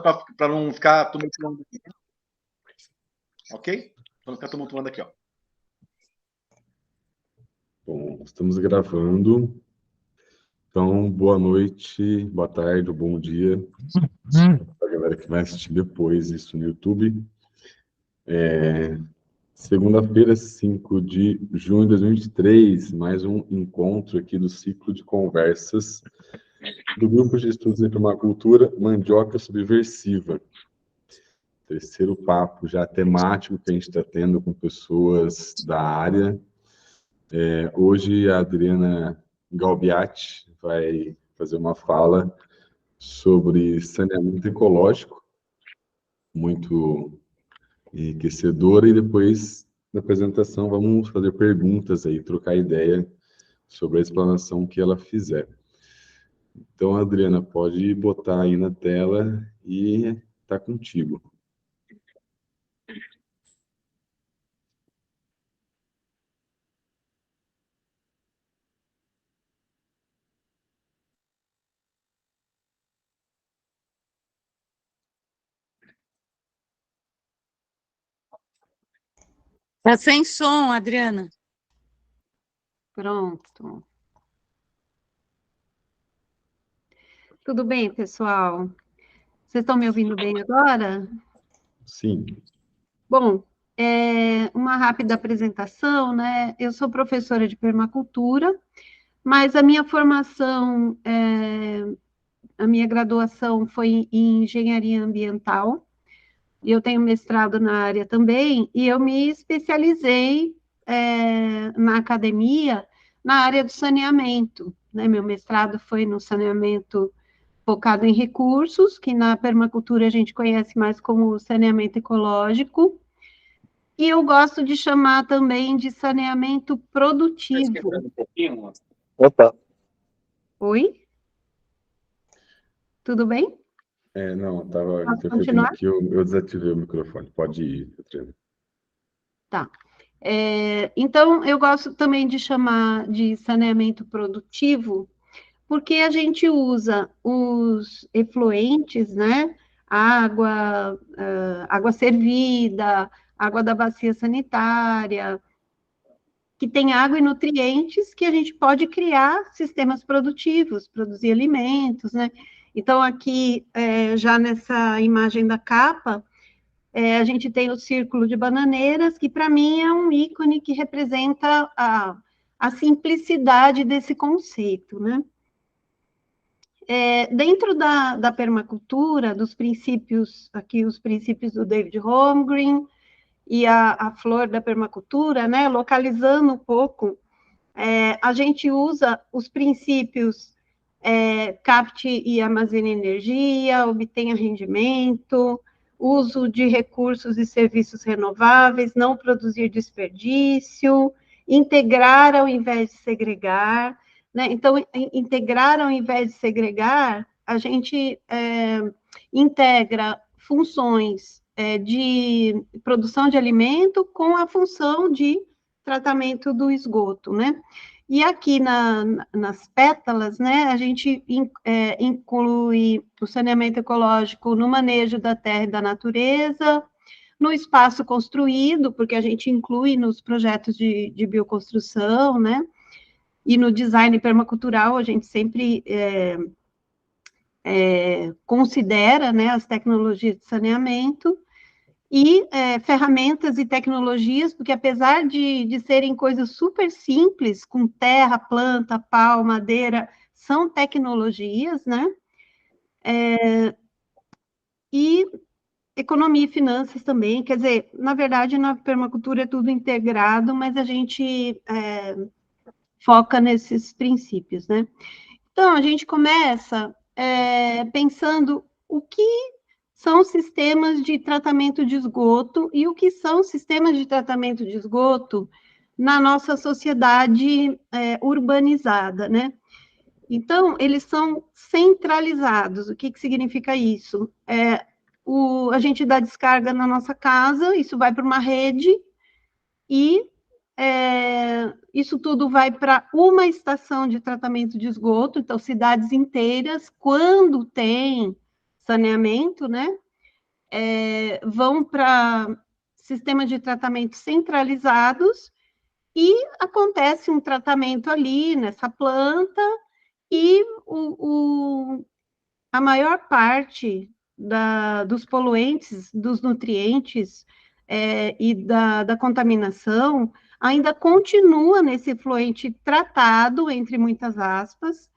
para não ficar tumultuando aqui. Ok? Para não ficar tumultuando aqui, ó. Bom, estamos gravando. Então, boa noite, boa tarde, bom dia. Para a galera que vai assistir depois isso no YouTube. Segunda-feira, 5 de junho de 2023, mais um encontro aqui do ciclo de conversas do Grupo de Estudos em Permacultura Mandioca Subversiva. Terceiro papo já temático que a gente está tendo com pessoas da área. Hoje a Adriana Galbiati vai fazer uma fala sobre saneamento ecológico, muito enriquecedora, e depois, na apresentação, vamos fazer perguntas aí, trocar ideia sobre a explanação que ela fizer. Então, Adriana, pode botar aí na tela e tá contigo. Tá sem som, Adriana. Pronto. Tudo bem, pessoal? Vocês estão me ouvindo bem agora? Sim. Bom, uma rápida apresentação, né? Eu sou professora de permacultura, mas a minha formação, a minha graduação foi em engenharia ambiental, e eu tenho mestrado na área também, e eu me especializei na academia, na área do saneamento, né? Meu mestrado foi no saneamento focado em recursos, que na permacultura a gente conhece mais como saneamento ecológico, e eu gosto de chamar também de saneamento produtivo. Opa. Oi? Tudo bem? Não, estava continuar? aqui, eu desativei o microfone. Pode ir, Adriana. Tá. Então, eu gosto também de chamar de saneamento produtivo, porque a gente usa os efluentes, né? Água, água servida, água da bacia sanitária, que tem água e nutrientes que a gente pode criar sistemas produtivos, produzir alimentos, né? Então, aqui, já nessa imagem da capa, a gente tem o círculo de bananeiras, que para mim é um ícone que representa a simplicidade desse conceito, né? Dentro da permacultura, dos princípios, aqui os princípios do David Holmgren e a flor da permacultura, né, localizando um pouco, a gente usa os princípios capte e armazene energia, obtenha rendimento, uso de recursos e serviços renováveis, não produzir desperdício, integrar ao invés de segregar, né? Então, integrar ao invés de segregar, a gente integra funções de produção de alimento com a função de tratamento do esgoto, né? E aqui nas pétalas, né, a gente inclui o saneamento ecológico no manejo da terra e da natureza, no espaço construído, porque a gente inclui nos projetos de bioconstrução, né, e no design permacultural a gente sempre considera, né, as tecnologias de saneamento, e ferramentas e tecnologias, porque apesar de serem coisas super simples, com terra, planta, pau, madeira, são tecnologias, né? E economia e finanças também, quer dizer, na verdade, na permacultura é tudo integrado, mas a gente foca nesses princípios, né? Então, a gente começa pensando o que são sistemas de tratamento de esgoto e o que são sistemas de tratamento de esgoto na nossa sociedade urbanizada, né? Então, eles são centralizados. O que significa isso? A gente dá descarga na nossa casa, isso vai para uma rede e isso tudo vai para uma estação de tratamento de esgoto. Então, cidades inteiras, quando tem saneamento, né? Vão para sistemas de tratamento centralizados e acontece um tratamento ali nessa planta e a maior parte dos poluentes, dos nutrientes e da contaminação ainda continua nesse efluente tratado, entre muitas aspas,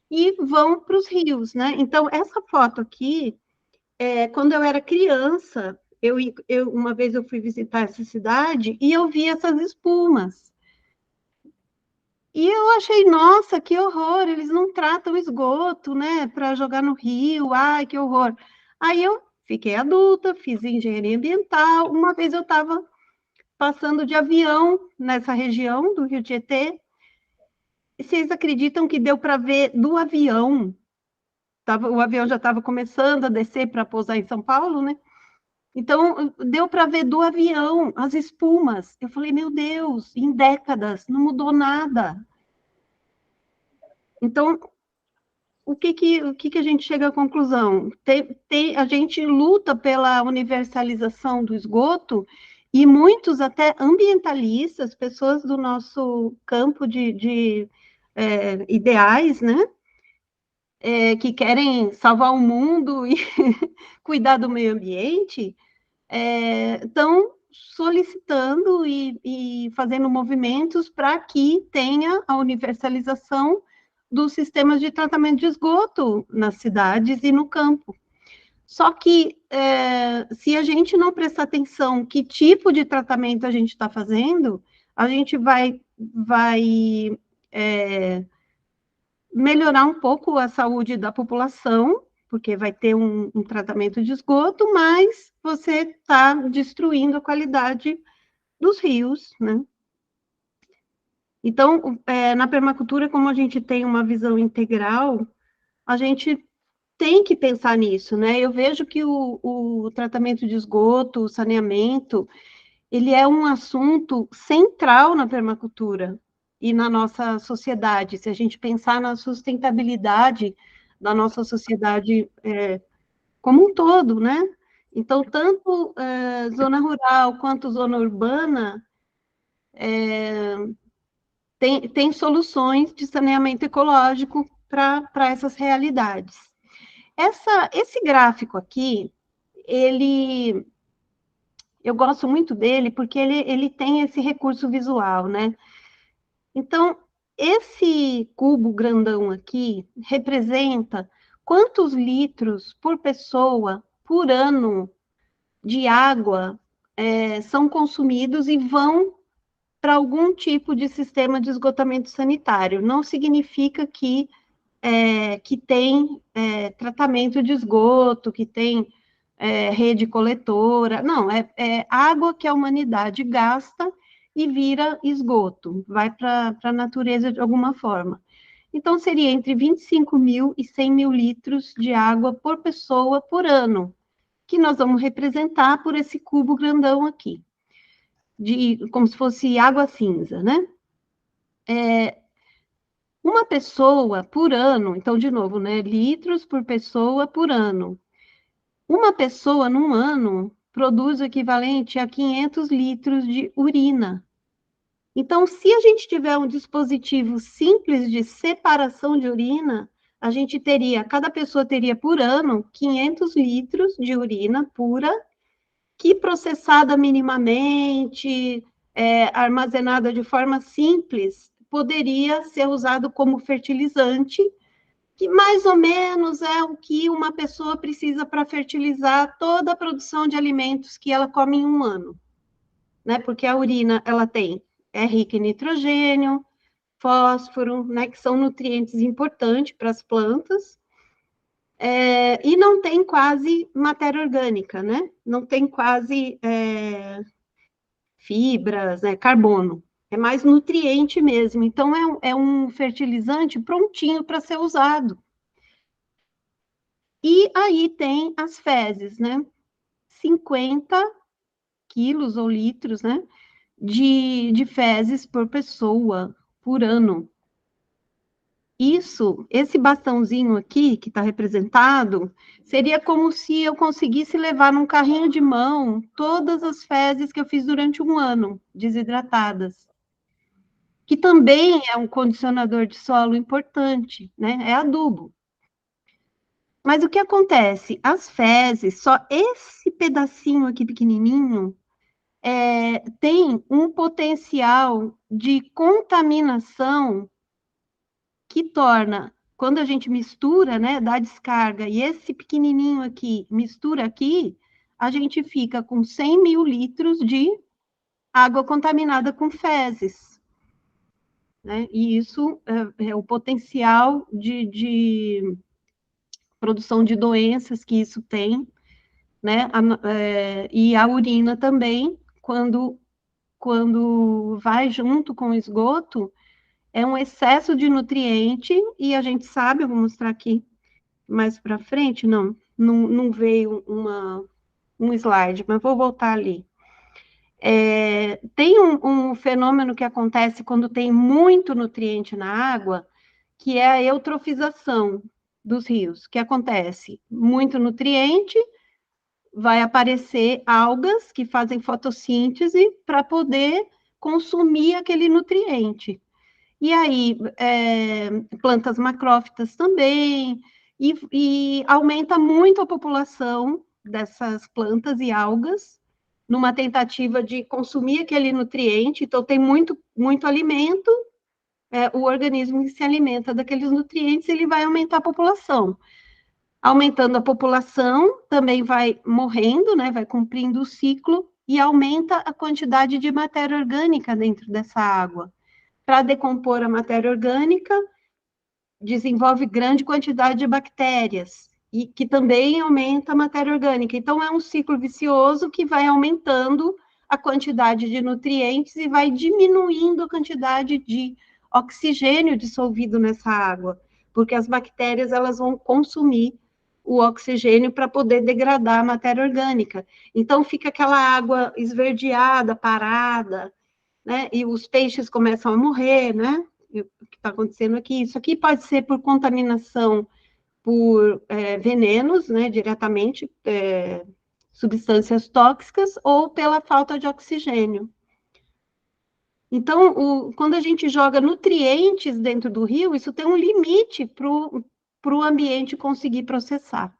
e vão para os rios, né? Então, essa foto aqui, quando eu era criança, uma vez eu fui visitar essa cidade e eu vi essas espumas. E eu achei, nossa, que horror, eles não tratam esgoto, né, para jogar no rio, ai, que horror. Aí eu fiquei adulta, fiz engenharia ambiental, uma vez eu estava passando de avião nessa região do Rio Tietê, e vocês acreditam que deu para ver do avião, o avião já estava começando a descer para pousar em São Paulo, né? Então, deu para ver do avião as espumas. Eu falei, meu Deus, em décadas, não mudou nada. Então, o que a gente chega à conclusão? A gente luta pela universalização do esgoto e muitos até ambientalistas, pessoas do nosso campo de ideais, né? Que querem salvar o mundo e cuidar do meio ambiente, estão solicitando e fazendo movimentos para que tenha a universalização dos sistemas de tratamento de esgoto nas cidades e no campo. Só que, se a gente não prestar atenção que tipo de tratamento a gente está fazendo, a gente vai melhorar um pouco a saúde da população, porque vai ter um tratamento de esgoto, mas você está destruindo a qualidade dos rios, né? Então, na permacultura, como a gente tem uma visão integral, a gente tem que pensar nisso, né? Eu vejo que o tratamento de esgoto, o saneamento, ele é um assunto central na permacultura e na nossa sociedade. Se a gente pensar na sustentabilidade da nossa sociedade como um todo, né? Então, tanto zona rural quanto zona urbana tem soluções de saneamento ecológico para essas realidades. Esse gráfico aqui, eu gosto muito dele porque ele tem esse recurso visual, né? Então, esse cubo grandão aqui representa quantos litros por pessoa, por ano, de água são consumidos e vão para algum tipo de sistema de esgotamento sanitário. Não significa que tem tratamento de esgoto, que tem rede coletora. Não, é água que a humanidade gasta e vira esgoto, vai para a natureza de alguma forma. Então, seria entre 25 mil e 100 mil litros de água por pessoa por ano, que nós vamos representar por esse cubo grandão aqui, como se fosse água cinza, né? Uma pessoa por ano, então, de novo, né? Litros por pessoa por ano. Uma pessoa, num ano, produz o equivalente a 500 litros de urina. Então, se a gente tiver um dispositivo simples de separação de urina, cada pessoa teria por ano 500 litros de urina pura, que processada minimamente, armazenada de forma simples, poderia ser usado como fertilizante, que mais ou menos é o que uma pessoa precisa para fertilizar toda a produção de alimentos que ela come em um ano, né? Porque a urina, é rica em nitrogênio, fósforo, né? Que são nutrientes importantes para as plantas, e não tem quase matéria orgânica, né? Não tem quase fibras, né? Carbono. É mais nutriente mesmo. Então, é um fertilizante prontinho para ser usado. E aí tem as fezes, né? 50 quilos ou litros, né? De fezes por pessoa, por ano. esse bastãozinho aqui, que está representado, seria como se eu conseguisse levar num carrinho de mão todas as fezes que eu fiz durante um ano, desidratadas. Que também é um condicionador de solo importante, né? É adubo. Mas o que acontece? As fezes, só esse pedacinho aqui pequenininho, tem um potencial de contaminação que torna, quando a gente mistura, né, dá descarga, e esse pequenininho aqui mistura aqui, a gente fica com 100 mil litros de água contaminada com fezes. Né? E isso é o potencial de produção de doenças que isso tem, né? E a urina também, quando vai junto com o esgoto, é um excesso de nutriente, e a gente sabe, eu vou mostrar aqui mais para frente, não veio um slide, mas vou voltar ali. Tem um fenômeno que acontece quando tem muito nutriente na água, que é a eutrofização dos rios. Que acontece? Muito nutriente, vai aparecer algas que fazem fotossíntese para poder consumir aquele nutriente. E aí, plantas macrófitas também, e aumenta muito a população dessas plantas e algas, numa tentativa de consumir aquele nutriente. Então, tem muito, muito alimento, o organismo que se alimenta daqueles nutrientes, ele vai aumentar a população. Aumentando a população, também vai morrendo, né, vai cumprindo o ciclo, e aumenta a quantidade de matéria orgânica dentro dessa água. Para decompor a matéria orgânica, desenvolve grande quantidade de bactérias, e que também aumenta a matéria orgânica. Então, é um ciclo vicioso que vai aumentando a quantidade de nutrientes e vai diminuindo a quantidade de oxigênio dissolvido nessa água, porque as bactérias, elas vão consumir o oxigênio para poder degradar a matéria orgânica. Então, fica aquela água esverdeada, parada, né? E os peixes começam a morrer, né? O que está acontecendo aqui? Isso aqui pode ser por contaminação por venenos, né? Diretamente, substâncias tóxicas, ou pela falta de oxigênio. Então, quando a gente joga nutrientes dentro do rio, isso tem um limite para o ambiente conseguir processar.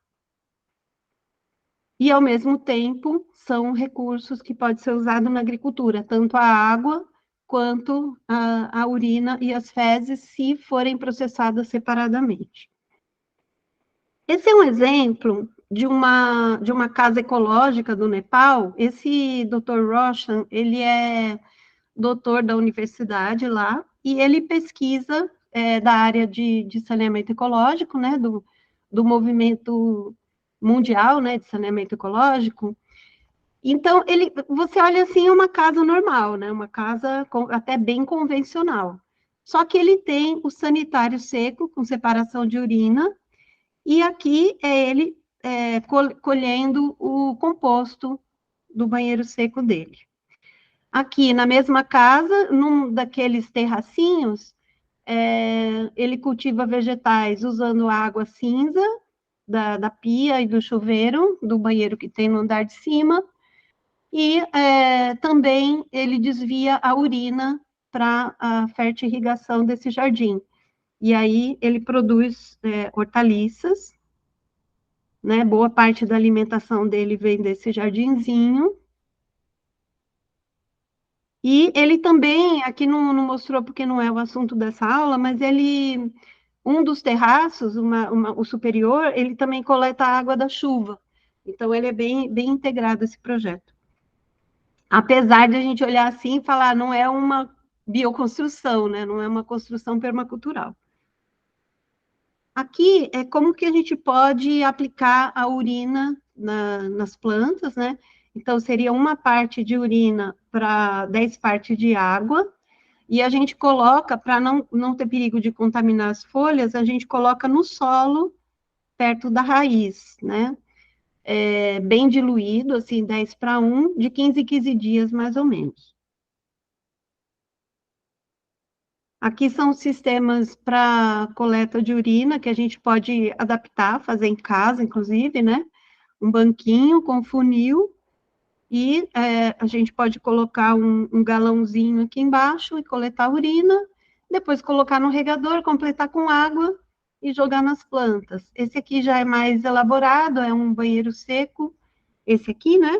E, ao mesmo tempo, são recursos que podem ser usados na agricultura, tanto a água quanto a urina e as fezes, se forem processadas separadamente. Esse é um exemplo de uma casa ecológica do Nepal. Esse Dr. Roshan, ele é doutor da universidade lá, e ele pesquisa da área de saneamento ecológico, né, do movimento mundial, né, de saneamento ecológico. Então, você olha assim, é uma casa normal, né, uma casa até bem convencional. Só que ele tem o sanitário seco, com separação de urina, e aqui é ele colhendo o composto do banheiro seco dele. Aqui, na mesma casa, num daqueles terracinhos, ele cultiva vegetais usando água cinza da pia e do chuveiro, do banheiro que tem no andar de cima, e também ele desvia a urina para a fertirrigação desse jardim. E aí ele produz hortaliças, né? Boa parte da alimentação dele vem desse jardinzinho. E ele também, aqui não mostrou porque não é o assunto dessa aula, mas um dos terraços, o superior, ele também coleta a água da chuva. Então, ele é bem, bem integrado esse projeto. Apesar de a gente olhar assim e falar, não é uma bioconstrução, né? Não é uma construção permacultural. Aqui é como que a gente pode aplicar a urina nas plantas, né? Então, seria uma parte de urina para 10 partes de água, e a gente coloca, para não ter perigo de contaminar as folhas, a gente coloca no solo, perto da raiz, né? Bem diluído, assim, 10:1, de 15 em 15 dias, mais ou menos. Aqui são sistemas para coleta de urina, que a gente pode adaptar, fazer em casa, inclusive, né? Um banquinho com funil, e a gente pode colocar um galãozinho aqui embaixo e coletar a urina, depois colocar no regador, completar com água e jogar nas plantas. Esse aqui já é mais elaborado, é um banheiro seco, esse aqui, né?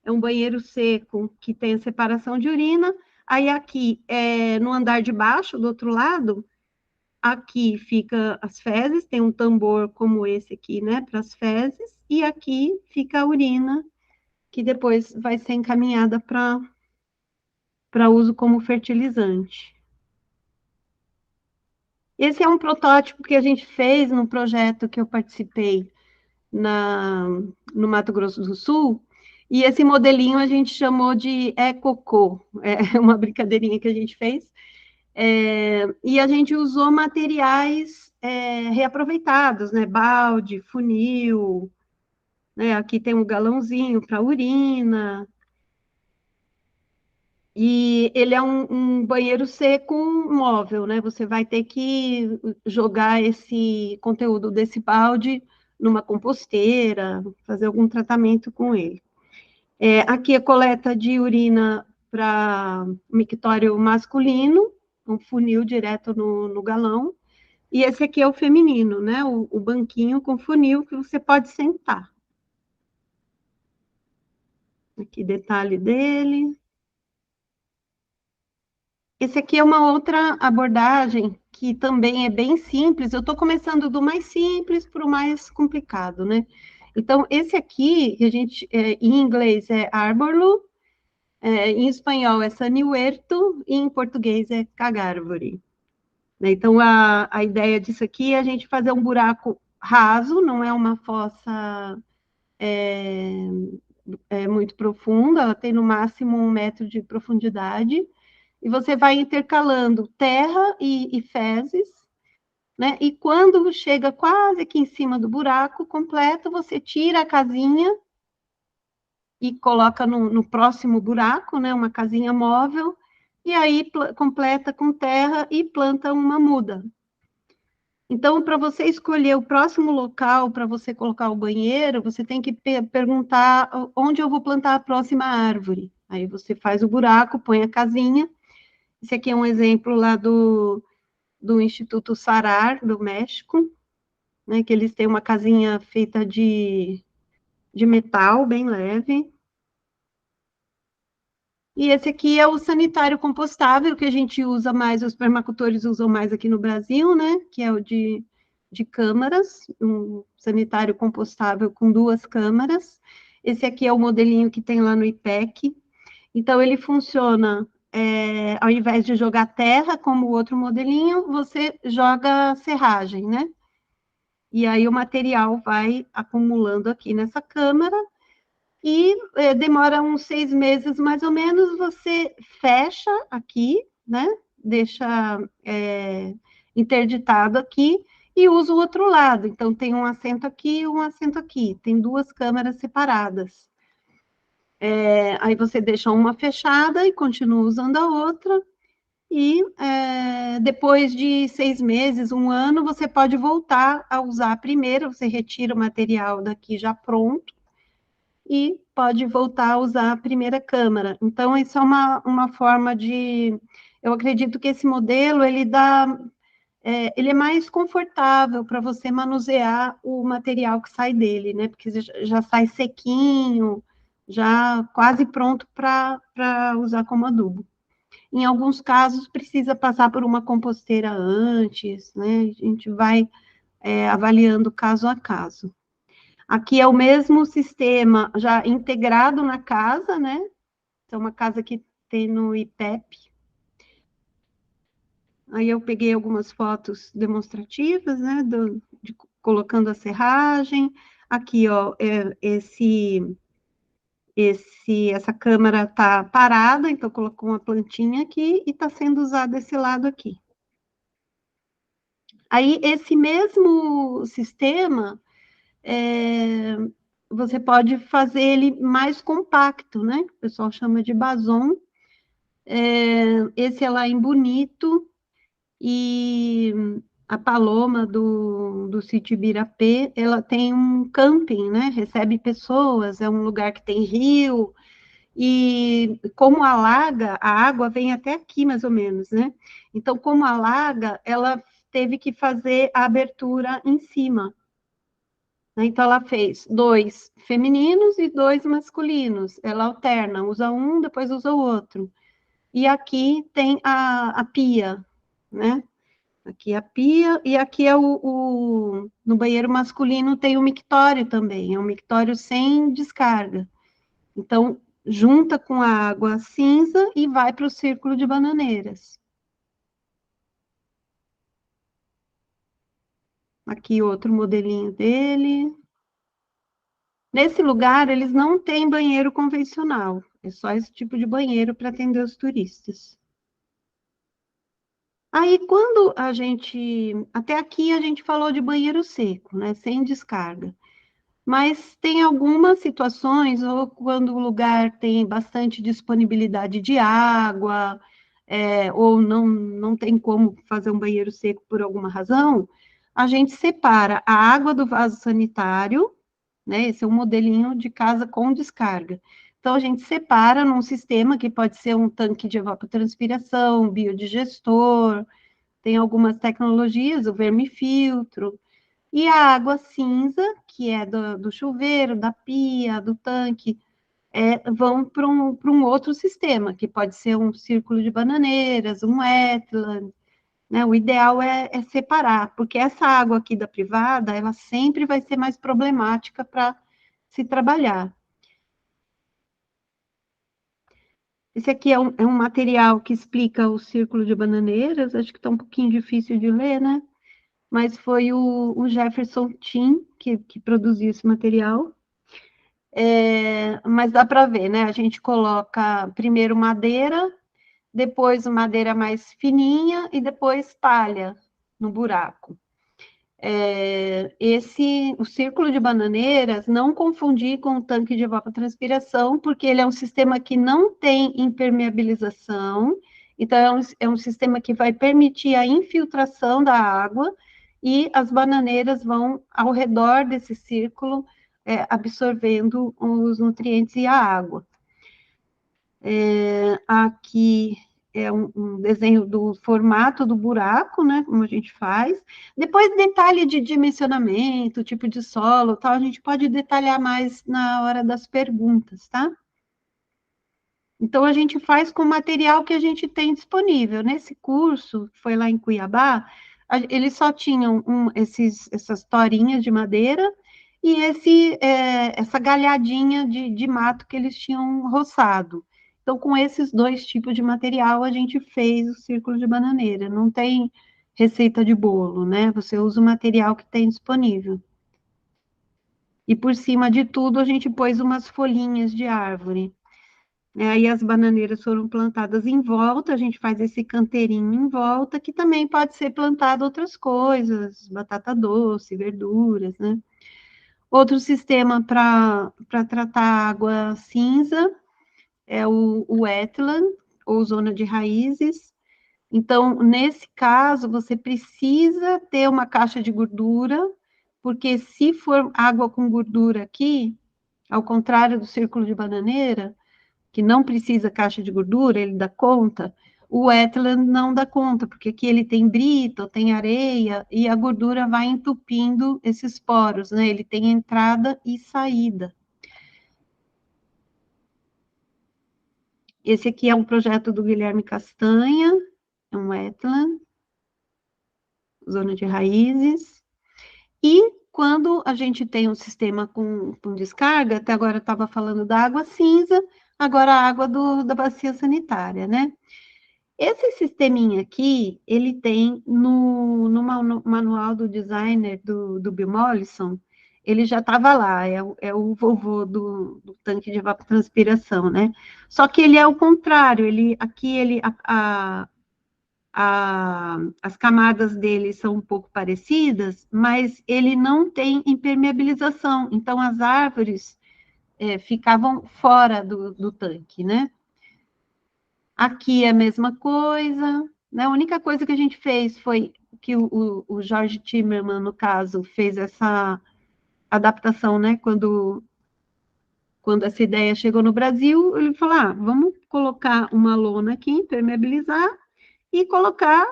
É um banheiro seco que tem a separação de urina. Aí aqui, no andar de baixo, do outro lado, aqui fica as fezes, tem um tambor como esse aqui, né, para as fezes, e aqui fica a urina, que depois vai ser encaminhada para uso como fertilizante. Esse é um protótipo que a gente fez no projeto que eu participei no Mato Grosso do Sul, e esse modelinho a gente chamou de Ecocô, é uma brincadeirinha que a gente fez, e a gente usou materiais reaproveitados, né, balde, funil, né, aqui tem um galãozinho para urina, e ele é um banheiro seco móvel, né, você vai ter que jogar esse conteúdo desse balde numa composteira, fazer algum tratamento com ele. Aqui é coleta de urina para mictório masculino, um funil direto no galão, e esse aqui é o feminino, né? O banquinho com funil que você pode sentar. Aqui detalhe dele. Esse aqui é uma outra abordagem que também é bem simples. Eu estou começando do mais simples para o mais complicado, né? Então, esse aqui, que a gente, em inglês é Arborloop, em espanhol é Sanihuerto e em português é Cagárvore. Então, a ideia disso aqui é a gente fazer um buraco raso, não é uma fossa muito profunda, ela tem no máximo 1 metro de profundidade, e você vai intercalando terra e fezes, né? E quando chega quase aqui em cima do buraco completo, você tira a casinha e coloca no próximo buraco, né? Uma casinha móvel, e aí completa com terra e planta uma muda. Então, para você escolher o próximo local para você colocar o banheiro, você tem que perguntar onde eu vou plantar a próxima árvore. Aí você faz o buraco, põe a casinha. Esse aqui é um exemplo lá do Instituto Sarar, do México, né, que eles têm uma casinha feita de metal, bem leve. E esse aqui é o sanitário compostável, que a gente usa mais, os permacultores usam mais aqui no Brasil, né? Que é o de câmaras, um sanitário compostável com 2 câmaras. Esse aqui é o modelinho que tem lá no IPEC. Então, ele funciona, ao invés de jogar terra, como o outro modelinho, você joga serragem, né? E aí o material vai acumulando aqui nessa câmara, e demora uns 6 meses, mais ou menos, você fecha aqui, né? Deixa interditado aqui e usa o outro lado. Então, tem um assento aqui e um assento aqui. Tem 2 câmaras separadas. Aí você deixa uma fechada e continua usando a outra. E depois de 6 meses, 1 ano, você pode voltar a usar a primeira. Você retira o material daqui já pronto e pode voltar a usar a primeira câmara. Então, isso é uma forma de... Eu acredito que esse modelo, ele é mais confortável para você manusear o material que sai dele, né? Porque já sai sequinho, já quase pronto para usar como adubo. Em alguns casos, precisa passar por uma composteira antes, né? A gente vai avaliando caso a caso. Aqui é o mesmo sistema já integrado na casa, né? Então, uma casa que tem no IPEP. Aí eu peguei algumas fotos demonstrativas, né? Colocando a serragem. Aqui, ó, essa câmara está parada, então colocou uma plantinha aqui e está sendo usada esse lado aqui. Aí, esse mesmo sistema, você pode fazer ele mais compacto, né? O pessoal chama de Bazon. Esse é lá em Bonito, E a Paloma do sítio Ibirapê, ela tem um camping, né? Recebe pessoas, é um lugar que tem rio, e como alaga, a água vem até aqui, mais ou menos, né? Então, como alaga, ela teve que fazer a abertura em cima. Então, ela fez 2 femininos e 2 masculinos. Ela alterna, usa um, depois usa o outro. E aqui tem a pia, né? Aqui a pia, e aqui é no banheiro masculino tem o mictório também, é um mictório sem descarga. Então, junta com a água cinza e vai para o círculo de bananeiras. Aqui outro modelinho dele. Nesse lugar, eles não têm banheiro convencional, é só esse tipo de banheiro para atender os turistas. Aí, quando a gente... Até aqui a gente falou de banheiro seco, né? Sem descarga. Mas tem algumas situações, ou quando o lugar tem bastante disponibilidade de água, ou não tem como fazer um banheiro seco por alguma razão, a gente separa a água do vaso sanitário, né? Esse é um modelinho de casa com descarga. Então, a gente separa num sistema que pode ser um tanque de evapotranspiração, biodigestor, tem algumas tecnologias, o vermifiltro, e a água cinza, que é do chuveiro, da pia, do tanque, vão para um outro sistema, que pode ser um círculo de bananeiras, um wetland, né? O ideal é separar, porque essa água aqui da privada, ela sempre vai ser mais problemática para se trabalhar. Esse aqui é um material que explica o círculo de bananeiras, acho que está um pouquinho difícil de ler, né? Mas foi o Jefferson Tim que produziu esse material. Mas dá para ver, né? A gente coloca primeiro madeira, depois madeira mais fininha e depois palha no buraco. O círculo de bananeiras, não confundir com o tanque de evapotranspiração, porque ele é um sistema que não tem impermeabilização, então é um sistema que vai permitir a infiltração da água, e as bananeiras vão ao redor desse círculo, absorvendo os nutrientes e a água. Aqui é um desenho do formato do buraco, né, como a gente faz. Depois, detalhe de dimensionamento, tipo de solo, tal, a gente pode detalhar mais na hora das perguntas, tá? Então, a gente faz com o material que a gente tem disponível. Nesse curso, foi lá em Cuiabá, eles só tinham essas torinhas de madeira e essa galhadinha de mato que eles tinham roçado. Então, com esses 2 tipos de material, a gente fez o círculo de bananeira. Não tem receita de bolo, né? Você usa o material que tem disponível. E por cima de tudo, a gente pôs umas folhinhas de árvore. Aí as bananeiras foram plantadas em volta, a gente faz esse canteirinho em volta, que também pode ser plantado outras coisas, batata doce, verduras, né? Outro sistema para tratar água cinza é o wetland, ou zona de raízes. Então, nesse caso, você precisa ter uma caixa de gordura, porque se for água com gordura aqui, ao contrário do círculo de bananeira, que não precisa caixa de gordura, ele dá conta, o wetland não dá conta, porque aqui ele tem brita, tem areia, e a gordura vai entupindo esses poros, né? Ele tem entrada e saída. Esse aqui é um projeto do Guilherme Castanha, é um wetland, zona de raízes. E quando a gente tem um sistema com descarga, até agora eu estava falando da água cinza, agora a água da bacia sanitária, né? Esse sisteminha aqui, ele tem no manual do designer do Bill Mollison, ele já estava lá, é o vovô do tanque de evapotranspiração, né? Só que ele é o contrário, as camadas dele são um pouco parecidas, mas ele não tem impermeabilização, então as árvores ficavam fora do tanque, né? Aqui é a mesma coisa, né? A única coisa que a gente fez foi que o Jorge Timmerman, no caso, fez essa adaptação, né? Quando essa ideia chegou no Brasil, ele falou, vamos colocar uma lona aqui, impermeabilizar, e colocar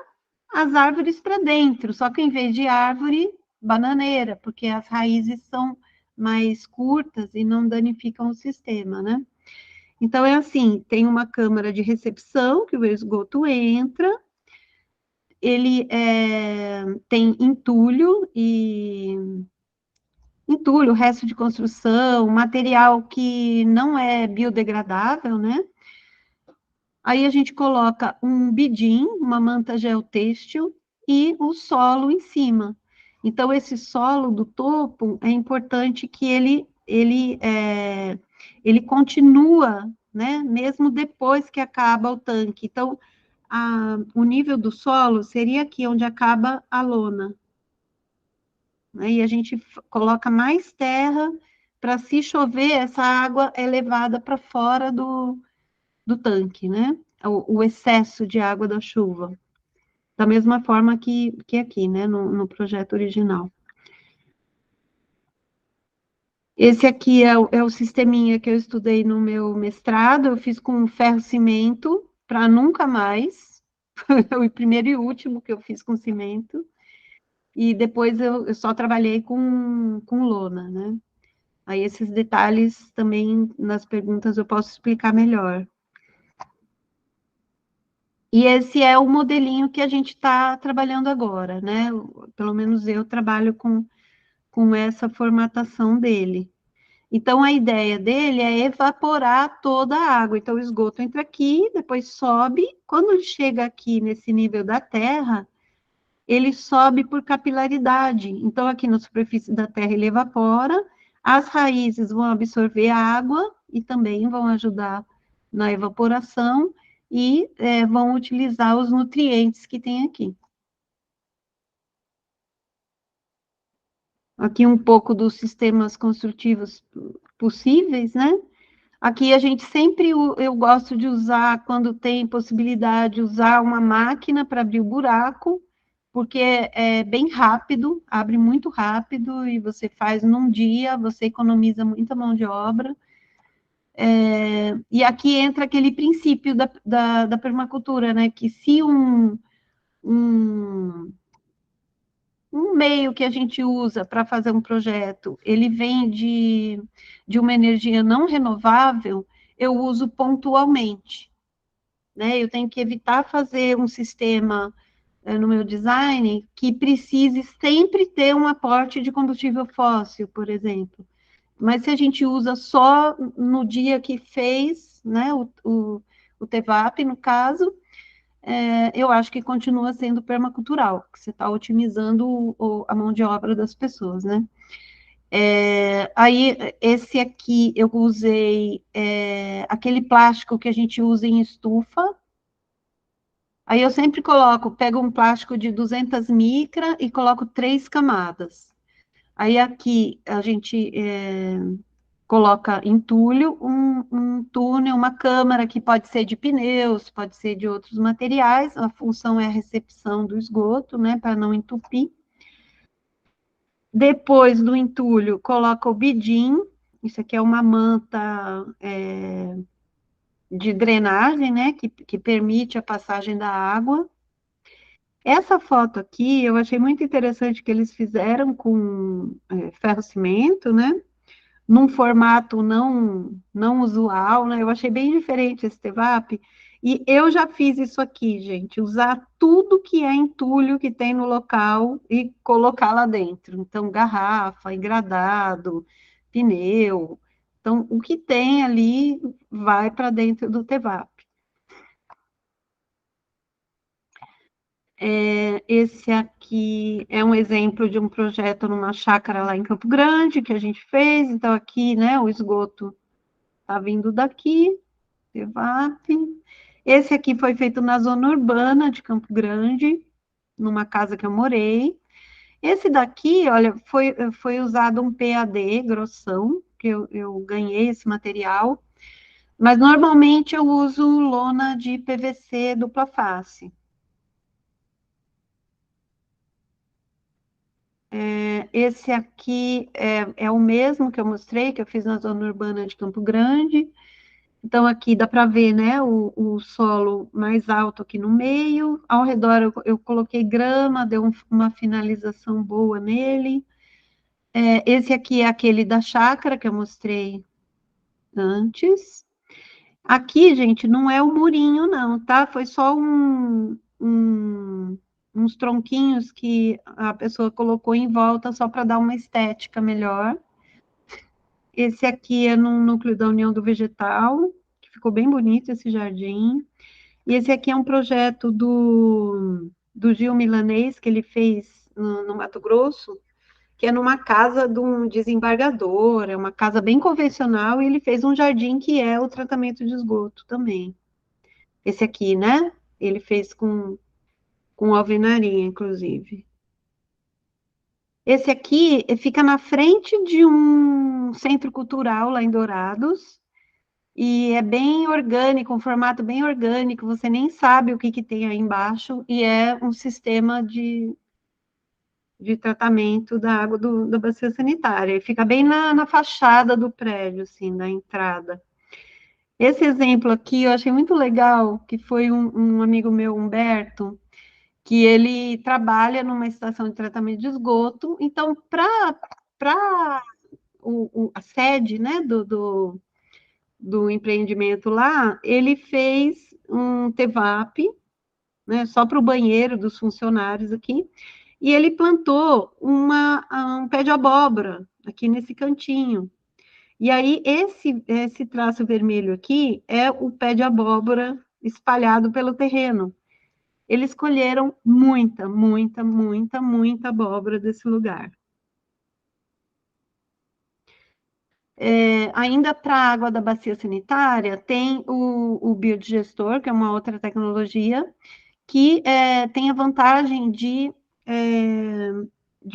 as árvores para dentro, só que em vez de árvore, bananeira, porque as raízes são mais curtas e não danificam o sistema, né? Então, é assim, tem uma câmara de recepção, que o esgoto entra, ele tem entulho, resto de construção, material que não é biodegradável, né? Aí a gente coloca um bidim, uma manta geotêxtil e o solo em cima. Então, esse solo do topo, é importante que ele continua, né? Mesmo depois que acaba o tanque. Então, o nível do solo seria aqui, onde acaba a lona. Né? E a gente coloca mais terra para, se chover, essa água é levada para fora do tanque, né? O excesso de água da chuva. Da mesma forma que aqui, né? No projeto original. Esse aqui é o sisteminha que eu estudei no meu mestrado, eu fiz com ferro-cimento, para nunca mais. Foi o primeiro e último que eu fiz com cimento. E depois eu só trabalhei com lona, né? Aí esses detalhes também, nas perguntas, eu posso explicar melhor. E esse é o modelinho que a gente está trabalhando agora, né? Pelo menos eu trabalho com essa formatação dele. Então, a ideia dele é evaporar toda a água. Então, o esgoto entra aqui, depois sobe. Quando ele chega aqui nesse nível da terra, ele sobe por capilaridade. Então, aqui na superfície da terra, ele evapora. As raízes vão absorver a água e também vão ajudar na evaporação e vão utilizar os nutrientes que tem aqui. Aqui um pouco dos sistemas construtivos possíveis, né? Aqui a gente sempre, eu gosto de usar, quando tem possibilidade, usar uma máquina para abrir o buraco, porque é bem rápido, abre muito rápido, e você faz num dia, você economiza muita mão de obra. E aqui entra aquele princípio da permacultura, né? Que se um meio que a gente usa para fazer um projeto, ele vem de uma energia não renovável, eu uso pontualmente, né? Eu tenho que evitar fazer um sistema no meu design que precise sempre ter um aporte de combustível fóssil, por exemplo. Mas se a gente usa só no dia que fez, né, o TEVAP, no caso, eu acho que continua sendo permacultural, que você está otimizando a mão de obra das pessoas, né? Aí, esse aqui, eu usei aquele plástico que a gente usa em estufa. Aí eu sempre pego um plástico de 200 micra e coloco 3 camadas. Aí aqui a gente coloca entulho, um túnel, uma câmara que pode ser de pneus, pode ser de outros materiais, a função é a recepção do esgoto, né, para não entupir. Depois do entulho, coloca o bidim, isso aqui é uma manta de drenagem, né, que permite a passagem da água. Essa foto aqui, eu achei muito interessante que eles fizeram com ferro-cimento, né, num formato não usual, né? Eu achei bem diferente esse TEVAP, e eu já fiz isso aqui, gente, usar tudo que é entulho que tem no local e colocar lá dentro. Então, garrafa, engradado, pneu. Então, o que tem ali vai para dentro do TEVAP. Esse aqui é um exemplo de um projeto numa chácara lá em Campo Grande, que a gente fez. Então, aqui, né, o esgoto está vindo daqui, TEVAP. Esse aqui foi feito na zona urbana de Campo Grande, numa casa que eu morei. Esse daqui, olha, foi usado um PAD grossão, que eu ganhei esse material, mas normalmente eu uso lona de PVC dupla face. Esse aqui é o mesmo que eu mostrei, que eu fiz na zona urbana de Campo Grande. Então, aqui dá para ver, né, o solo mais alto aqui no meio. Ao redor eu coloquei grama, deu uma finalização boa nele. Esse aqui é aquele da chácara que eu mostrei antes. Aqui, gente, não é o murinho, não, tá? Foi só uns tronquinhos que a pessoa colocou em volta só para dar uma estética melhor. Esse aqui é no núcleo da União do Vegetal, que ficou bem bonito esse jardim. E esse aqui é um projeto do Gil Milanês, que ele fez no Mato Grosso, que é numa casa de um desembargador, é uma casa bem convencional, e ele fez um jardim que é o tratamento de esgoto também. Esse aqui, né? Ele fez com alvenaria, inclusive. Esse aqui fica na frente de um centro cultural lá em Dourados, e é bem orgânico, um formato bem orgânico, você nem sabe o que tem aí embaixo, e é um sistema de tratamento da água da bacia sanitária. Fica bem na fachada do prédio, assim, na entrada. Esse exemplo aqui eu achei muito legal, que foi um amigo meu, Humberto, que ele trabalha numa estação de tratamento de esgoto. Então, para a sede, né, do empreendimento lá, ele fez um TEVAP, né, só para o banheiro dos funcionários aqui, e ele plantou um pé de abóbora aqui nesse cantinho. E aí, esse traço vermelho aqui é o pé de abóbora espalhado pelo terreno. Eles colheram muita, muita, muita, muita abóbora desse lugar. Ainda para a água da bacia sanitária, tem o biodigestor, que é uma outra tecnologia, que tem a vantagem de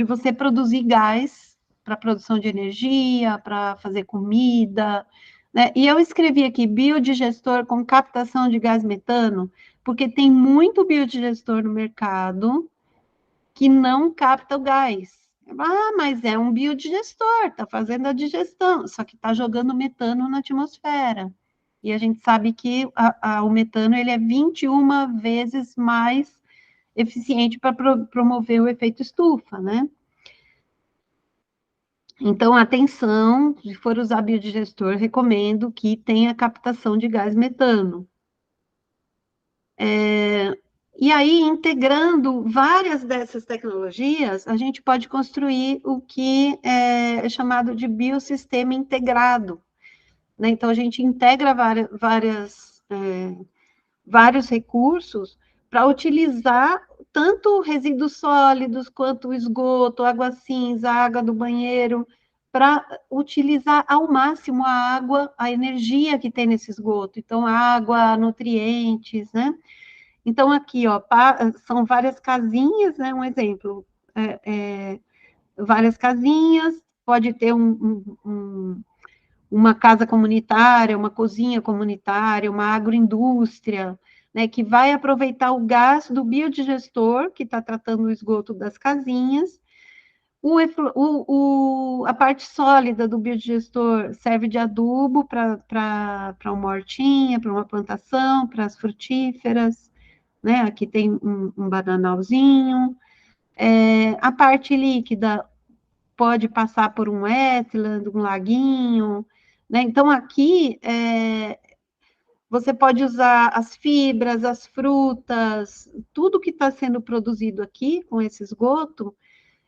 você produzir gás para produção de energia, para fazer comida, né? E eu escrevi aqui biodigestor com captação de gás metano, porque tem muito biodigestor no mercado que não capta o gás. Ah, mas é um biodigestor, está fazendo a digestão, só que está jogando metano na atmosfera. E a gente sabe que o metano ele é 21 vezes mais eficiente para promover o efeito estufa, né? Então, atenção, se for usar biodigestor, recomendo que tenha captação de gás metano. E aí, integrando várias dessas tecnologias, a gente pode construir o que é chamado de biossistema integrado, né? Então, a gente integra vários recursos para utilizar tanto resíduos sólidos, quanto o esgoto, água cinza, água do banheiro, para utilizar ao máximo a água, a energia que tem nesse esgoto. Então, água, nutrientes, né? Então, aqui, ó, são várias casinhas, né? Um exemplo, várias casinhas, pode ter uma casa comunitária, uma cozinha comunitária, uma agroindústria, né, que vai aproveitar o gás do biodigestor, que está tratando o esgoto das casinhas. A parte sólida do biodigestor serve de adubo para uma hortinha, para uma plantação, para as frutíferas, né? Aqui tem um bananalzinho. A parte líquida pode passar por um wetland, um laguinho, né? Então, aqui você pode usar as fibras, as frutas, tudo que está sendo produzido aqui com esse esgoto,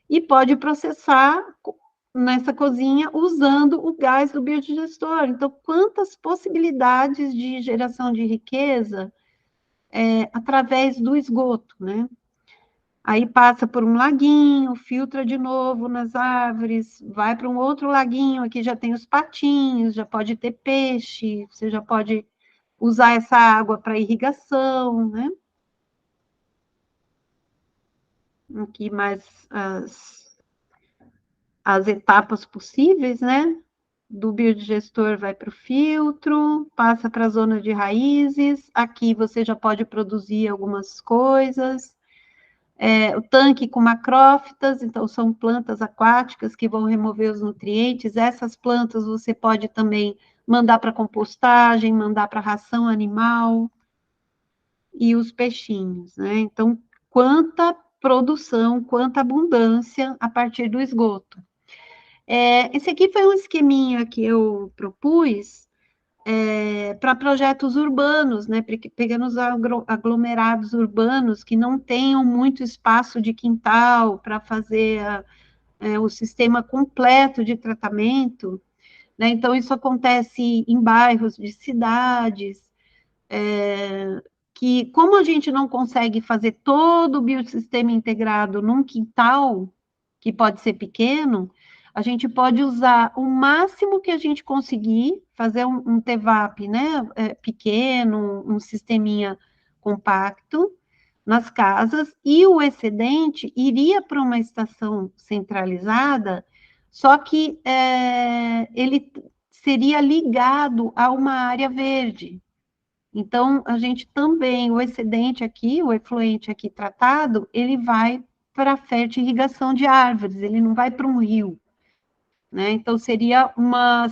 e pode processar nessa cozinha usando o gás do biodigestor. Então, quantas possibilidades de geração de riqueza através do esgoto, né? Aí passa por um laguinho, filtra de novo nas árvores, vai para um outro laguinho, aqui já tem os patinhos, já pode ter peixe, você já pode usar essa água para irrigação, né? Aqui mais as etapas possíveis, né? Do biodigestor vai para o filtro, passa para a zona de raízes, aqui você já pode produzir algumas coisas. O tanque com macrófitas, então são plantas aquáticas que vão remover os nutrientes. Essas plantas você pode também mandar para compostagem, mandar para ração animal e os peixinhos, né? Então, quanta produção, quanta abundância a partir do esgoto. Esse aqui foi um esqueminha que eu propus para projetos urbanos, né? Pegando os aglomerados urbanos que não tenham muito espaço de quintal para fazer o sistema completo de tratamento, né? Então, isso acontece em bairros de cidades, que, como a gente não consegue fazer todo o biossistema integrado num quintal, que pode ser pequeno, a gente pode usar o máximo que a gente conseguir, fazer um TVAP, né, pequeno, um sisteminha compacto nas casas, e o excedente iria para uma estação centralizada, só que ele seria ligado a uma área verde. Então, a gente também, o excedente aqui, o efluente aqui tratado, ele vai para a fertirrigação de árvores, ele não vai para um rio, né? Então, seria um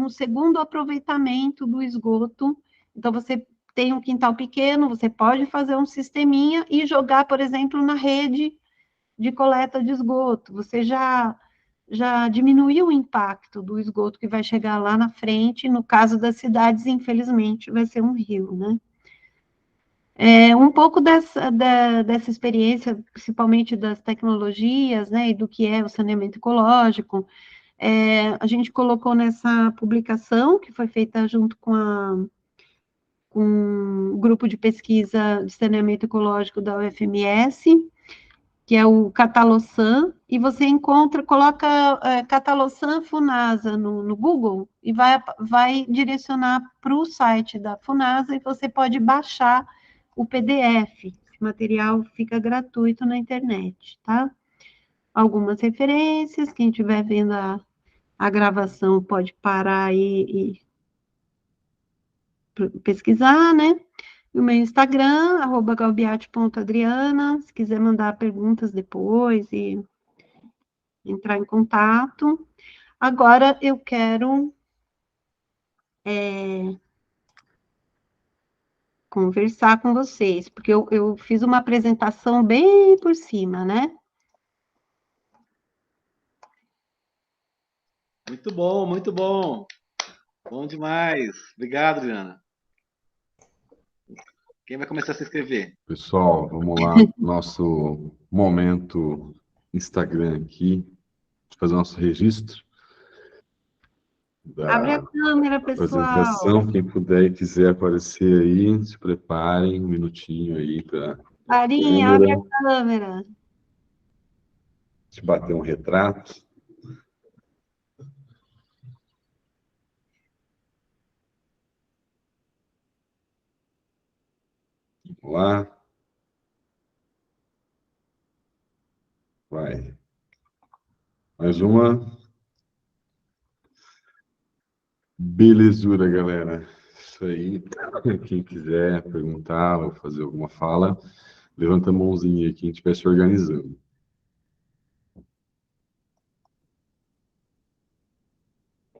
segundo aproveitamento do esgoto. Então, você tem um quintal pequeno, você pode fazer um sisteminha e jogar, por exemplo, na rede de coleta de esgoto. Você já diminuiu o impacto do esgoto que vai chegar lá na frente. No caso das cidades, infelizmente, vai ser um rio, né? Um pouco dessa experiência, principalmente das tecnologias, né, e do que é o saneamento ecológico, a gente colocou nessa publicação, que foi feita junto com o grupo de pesquisa de saneamento ecológico da UFMS, que é o Catalossan, e você coloca Catalossan Funasa no Google, e vai direcionar para o site da Funasa, e você pode baixar o PDF. Esse material fica gratuito na internet, tá? Algumas referências, quem estiver vendo a gravação pode parar aí e pesquisar, né? O meu Instagram, @galbiati.adriana, se quiser mandar perguntas depois e entrar em contato. Agora eu quero conversar com vocês, porque eu fiz uma apresentação bem por cima, né? Muito bom, muito bom. Bom demais. Obrigado, Adriana. Quem vai começar a se inscrever? Pessoal, vamos lá. Nosso momento Instagram aqui. Deixa eu fazer nosso registro Abre a da câmera, pessoal. apresentação. Quem puder e quiser aparecer aí, se preparem um minutinho aí para Clarinha, abre a câmera. te bater um retrato. Vamos lá. Vai. Mais uma. Belezura, galera. Isso aí. Quem quiser perguntar ou fazer alguma fala, levanta a mãozinha aí, quem estiver se organizando.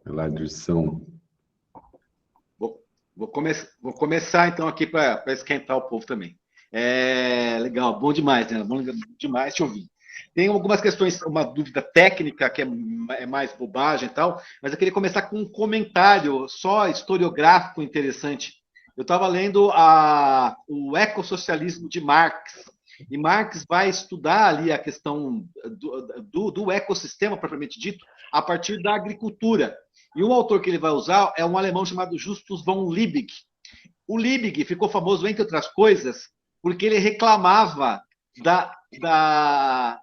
Vai lá, Dirção. Vou começar, então, aqui para esquentar o povo também. Legal, bom demais, né? Bom demais te ouvir. Tem algumas questões, uma dúvida técnica, que é mais bobagem e tal, mas eu queria começar com um comentário só historiográfico interessante. Eu estava lendo o Ecossocialismo de Marx, e Marx vai estudar ali a questão do ecossistema, propriamente dito, a partir da agricultura. E o autor que ele vai usar é um alemão chamado Justus von Liebig. O Liebig ficou famoso, entre outras coisas, porque ele reclamava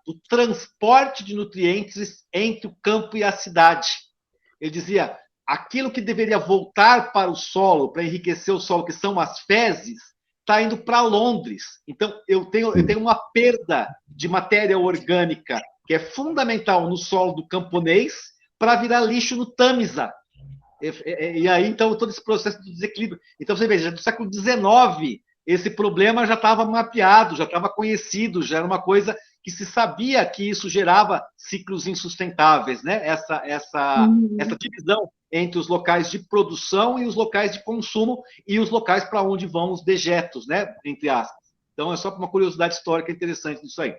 do transporte de nutrientes entre o campo e a cidade. Ele dizia, aquilo que deveria voltar para o solo, para enriquecer o solo, que são as fezes, está indo para Londres. Então, eu tenho uma perda de matéria orgânica, que é fundamental no solo do camponês, para virar lixo no Tamisa. E aí, então, todo esse processo de desequilíbrio. Então, você veja, do século XIX, esse problema já estava mapeado, já estava conhecido, já era uma coisa que se sabia que isso gerava ciclos insustentáveis, né? Essa divisão entre os locais de produção e os locais de consumo e os locais para onde vão os dejetos, né? Entre aspas. Então, é só uma curiosidade histórica interessante disso aí.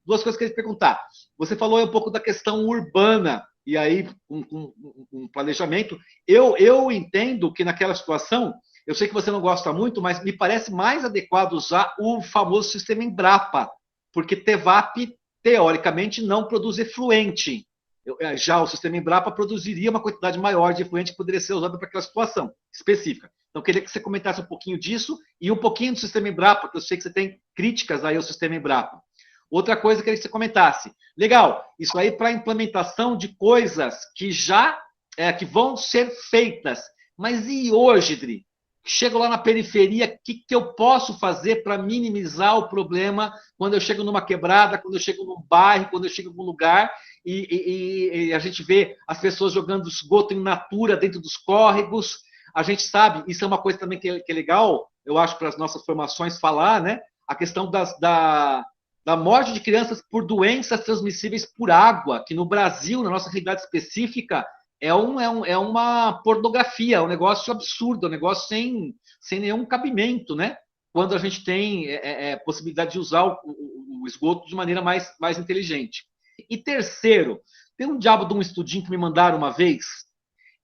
Duas coisas que eu queria perguntar. Você falou um pouco da questão urbana, e aí, um planejamento. Eu entendo que naquela situação, eu sei que você não gosta muito, mas me parece mais adequado usar o famoso sistema Embrapa, porque TEVAP, teoricamente, não produz efluente. Já o sistema Embrapa produziria uma quantidade maior de efluente que poderia ser usado para aquela situação específica. Então, eu queria que você comentasse um pouquinho disso e um pouquinho do sistema Embrapa, porque eu sei que você tem críticas aí ao sistema Embrapa. Outra coisa que eu queria que você comentasse. Legal, isso aí para a implementação de coisas que já que vão ser feitas. Mas e hoje, Dri? Chego lá na periferia, o que eu posso fazer para minimizar o problema quando eu chego numa quebrada, quando eu chego num bairro, quando eu chego em algum lugar e a gente vê as pessoas jogando esgoto in natura dentro dos córregos. A gente sabe, isso é uma coisa também que é legal, eu acho, para as nossas formações falar, né? A questão da morte de crianças por doenças transmissíveis por água, que no Brasil, na nossa realidade específica, é uma pornografia, é um negócio absurdo, é um negócio sem nenhum cabimento, né? Quando a gente tem possibilidade de usar o esgoto de maneira mais inteligente. E terceiro, tem um diabo de um estudinho que me mandaram uma vez,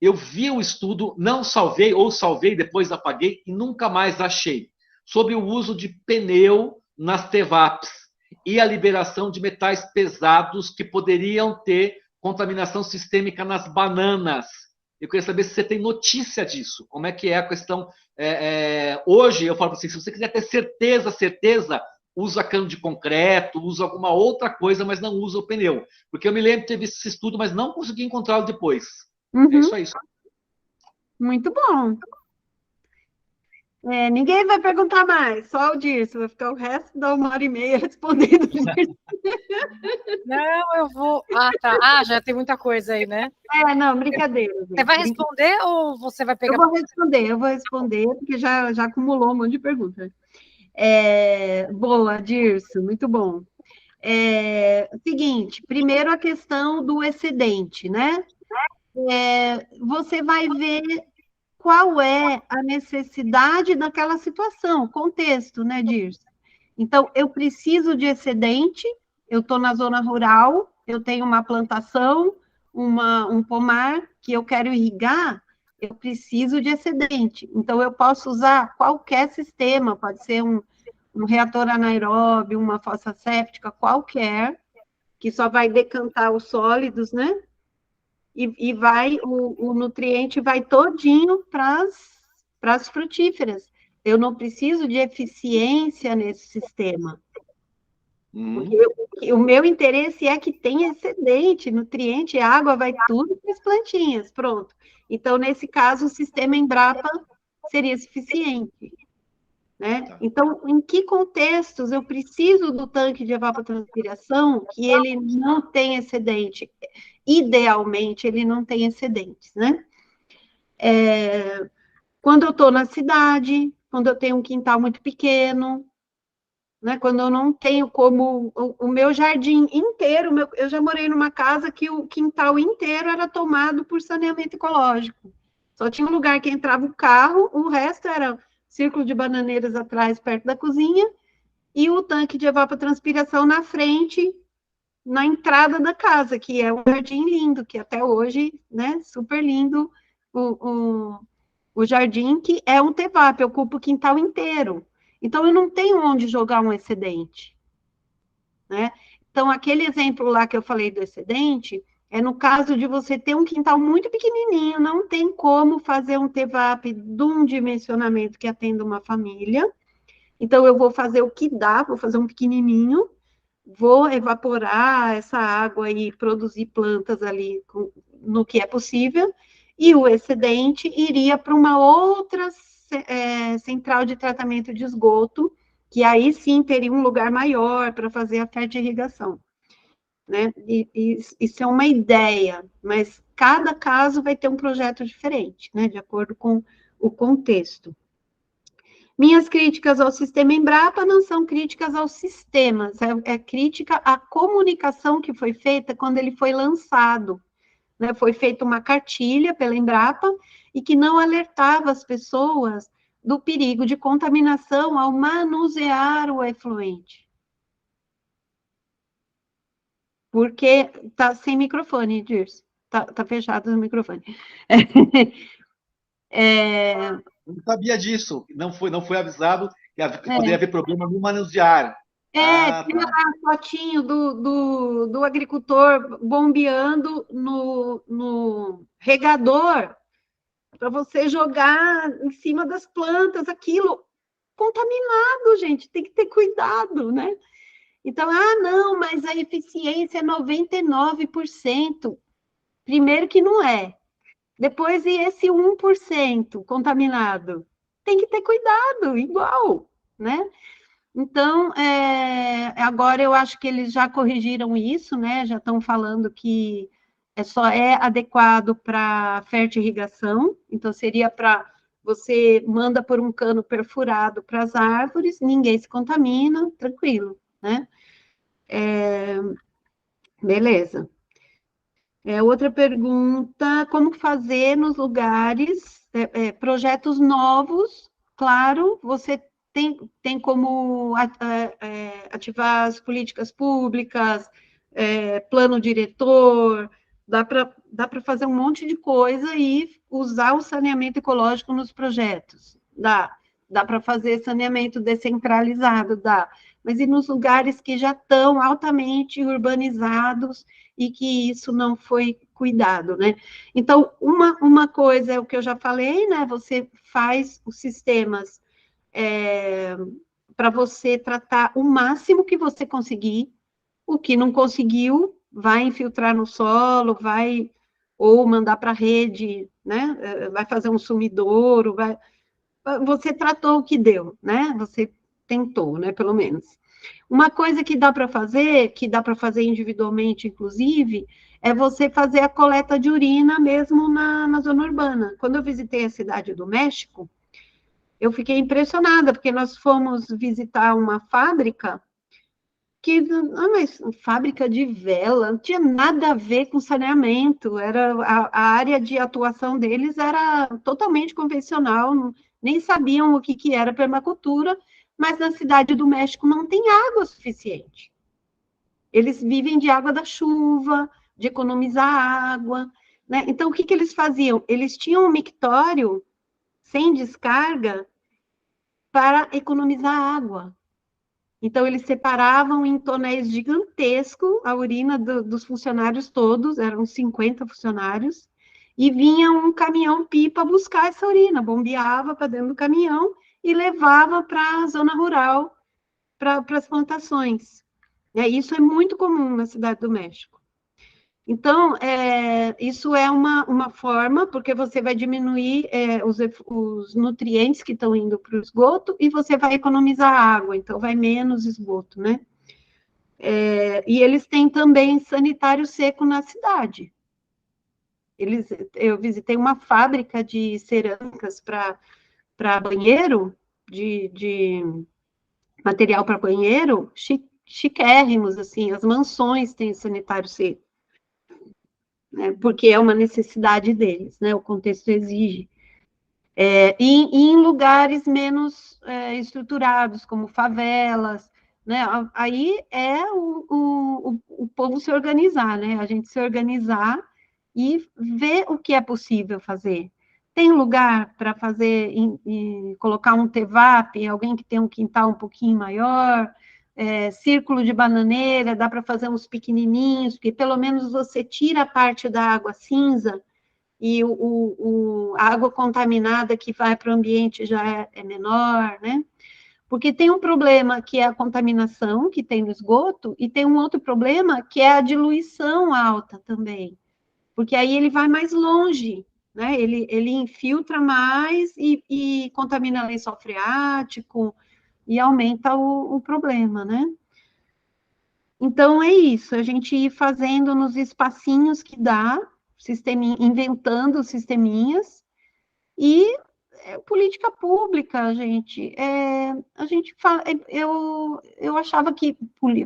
eu vi o estudo, não salvei, ou salvei, depois apaguei, e nunca mais achei, sobre o uso de pneu nas TEVAPs e a liberação de metais pesados que poderiam ter contaminação sistêmica nas bananas. Eu queria saber se você tem notícia disso. Como é que é a questão? Hoje, eu falo assim, se você quiser ter certeza, usa cano de concreto, usa alguma outra coisa, mas não usa o pneu. Porque eu me lembro de ter visto esse estudo, mas não consegui encontrá-lo depois. É isso aí. Muito bom. Ninguém vai perguntar mais, só o Dirce, vai ficar o resto da 1h30 respondendo. Não, eu vou. Ah, tá. Ah, já tem muita coisa aí, né? Não, brincadeira. Gente. Você vai responder ou você vai pegar? Eu vou responder, porque já acumulou um monte de perguntas. Boa, Dirce, muito bom. Seguinte, primeiro a questão do excedente, né? Você vai ver qual é a necessidade daquela situação, contexto, né, Dirce? Então, eu preciso de excedente, eu estou na zona rural, eu tenho uma plantação, um pomar que eu quero irrigar, eu preciso de excedente. Então, eu posso usar qualquer sistema, pode ser um reator anaeróbio, uma fossa séptica, qualquer, que só vai decantar os sólidos, né? E o nutriente vai todinho para as frutíferas. Eu não preciso de eficiência nesse sistema. Porque o meu interesse é que tenha excedente, nutriente, água, vai tudo para as plantinhas, pronto. Então, nesse caso, o sistema Embrapa seria suficiente. Né? Então, em que contextos eu preciso do tanque de evapotranspiração que ele não tem excedente? Idealmente, ele não tem excedentes, né? Quando eu estou na cidade, quando eu tenho um quintal muito pequeno, né? Quando eu não tenho como o meu jardim inteiro, eu já morei numa casa que o quintal inteiro era tomado por saneamento ecológico. Só tinha um lugar que entrava o carro, o resto era círculo de bananeiras atrás, perto da cozinha, e o tanque de evapotranspiração na frente, na entrada da casa, que é um jardim lindo, que até hoje, né, super lindo, o jardim, que é um TEVAP, ocupa o quintal inteiro. Então, eu não tenho onde jogar um excedente, né? Então, aquele exemplo lá que eu falei do excedente, é no caso de você ter um quintal muito pequenininho, não tem como fazer um TEVAP de um dimensionamento que atenda uma família. Então, eu vou fazer o que dá, vou fazer um pequenininho, vou evaporar essa água e produzir plantas ali no que é possível, e o excedente iria para uma outra central de tratamento de esgoto, que aí sim teria um lugar maior para fazer a fertirrigação. Né? Isso é uma ideia, mas cada caso vai ter um projeto diferente, né? De acordo com o contexto. Minhas críticas ao sistema Embrapa não são críticas aos sistemas, é crítica à comunicação que foi feita quando ele foi lançado, né? Foi feita uma cartilha pela Embrapa e que não alertava as pessoas do perigo de contaminação ao manusear o efluente. Porque está sem microfone, Dirce. Tá fechado o microfone. Não sabia disso. Não foi avisado que poderia haver problema no manusear. Tinha lá a fotinho do agricultor bombeando no regador para você jogar em cima das plantas, aquilo contaminado, gente, tem que ter cuidado, né? Então, não, mas a eficiência é 99%. Primeiro que não é. Depois, e esse 1% contaminado? Tem que ter cuidado, igual, né? Então, agora eu acho que eles já corrigiram isso, né? Já estão falando que só é adequado para fertirrigação, então seria para você manda por um cano perfurado para as árvores, ninguém se contamina, tranquilo, né? Beleza. Outra pergunta, como fazer nos lugares, projetos novos, claro, você tem como ativar as políticas públicas, plano diretor, dá para fazer um monte de coisa e usar o saneamento ecológico nos projetos, dá para fazer saneamento descentralizado, dá, mas e nos lugares que já estão altamente urbanizados e que isso não foi cuidado, né? Então, uma coisa é o que eu já falei, né? Você faz os sistemas para você tratar o máximo que você conseguir, o que não conseguiu, vai infiltrar no solo, vai ou mandar para a rede, né? Vai fazer um sumidouro, você tratou o que deu, né? Você tentou, né? Pelo menos. Uma coisa que dá para fazer individualmente, inclusive, é você fazer a coleta de urina mesmo na zona urbana. Quando eu visitei a cidade do México, eu fiquei impressionada, porque nós fomos visitar uma fábrica mas fábrica de vela, não tinha nada a ver com saneamento, a área de atuação deles era totalmente convencional, nem sabiam o que era permacultura, mas na cidade do México não tem água suficiente. Eles vivem de água da chuva, de economizar água, né? Então, o que eles faziam? Eles tinham um mictório sem descarga para economizar água. Então, eles separavam em tonéis gigantescos a urina dos funcionários todos, eram 50 funcionários, e vinha um caminhão-pipa buscar essa urina, bombeava para dentro do caminhão e levava para a zona rural, para as plantações. Isso é muito comum na Cidade do México. Então, isso é uma forma, porque você vai diminuir os nutrientes que estão indo para o esgoto e você vai economizar água, então vai menos esgoto, né? E eles têm também sanitário seco na cidade. Eu visitei uma fábrica de cerâmicas para banheiro, de material para banheiro, chiquérrimos, assim, as mansões têm sanitário seco. Né, porque é uma necessidade deles, né, o contexto exige. E em lugares menos estruturados, como favelas, né, aí o povo se organizar, né, a gente se organizar e ver o que é possível fazer. Tem lugar para fazer, colocar um TEVAP, alguém que tem um quintal um pouquinho maior, círculo de bananeira, dá para fazer uns pequenininhos, porque pelo menos você tira a parte da água cinza e a água contaminada que vai para o ambiente já é menor, né? Porque tem um problema que é a contaminação que tem no esgoto e tem um outro problema que é a diluição alta também, porque aí ele vai mais longe, né? Ele infiltra mais e contamina lençol freático, e aumenta o problema, né? Então, é isso, a gente ir fazendo nos espacinhos que dá, inventando sisteminhas, e política pública, gente. A gente fala, eu achava que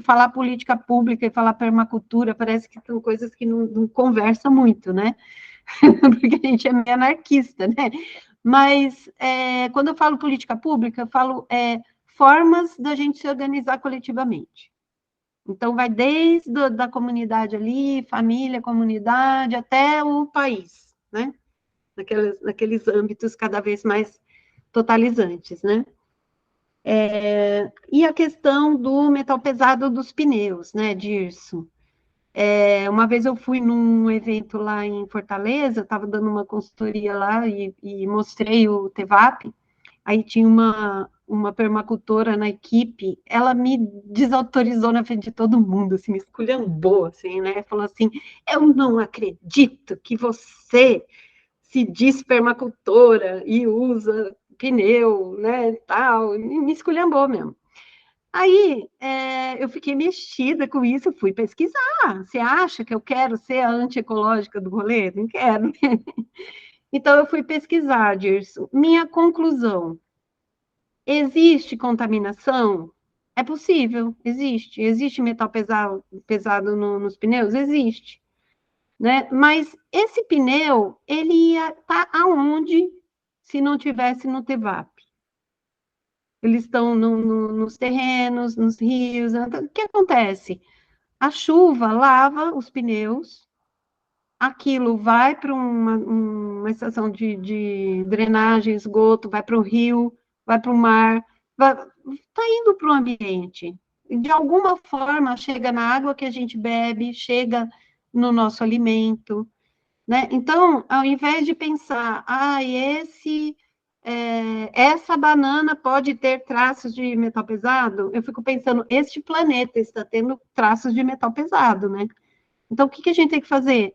falar política pública e falar permacultura parece que são coisas que não conversam muito, né? Porque a gente é meio anarquista, né? Mas quando eu falo política pública, eu falo formas da gente se organizar coletivamente. Então, vai desde da comunidade ali, família, comunidade, até o país, né? Naqueles âmbitos cada vez mais totalizantes, né? E a questão do metal pesado dos pneus, né, Dirso? Uma vez eu fui num evento lá em Fortaleza, eu estava dando uma consultoria lá e mostrei o TEVAP, aí tinha uma permacultora na equipe, ela me desautorizou na frente de todo mundo, assim, me esculhambou, assim, né? Falou assim, eu não acredito que você se diz permacultora e usa pneu, né, tal, me esculhambou mesmo. Aí, eu fiquei mexida com isso, fui pesquisar. Você acha que eu quero ser a antiecológica do rolê? Não quero. Então, eu fui pesquisar, Dirson. Minha conclusão, existe contaminação? É possível, existe. Existe metal pesado nos pneus? Existe. Né? Mas esse pneu, ele ia estar aonde se não tivesse no TEVAP? Eles estão nos terrenos, nos rios. Então, o que acontece? A chuva lava os pneus, aquilo vai para uma estação de drenagem, esgoto, vai para o rio, vai para o mar, está indo para o ambiente. De alguma forma, chega na água que a gente bebe, chega no nosso alimento, né? Então, ao invés de pensar, essa banana pode ter traços de metal pesado, eu fico pensando, este planeta está tendo traços de metal pesado, né? Então, o que a gente tem que fazer?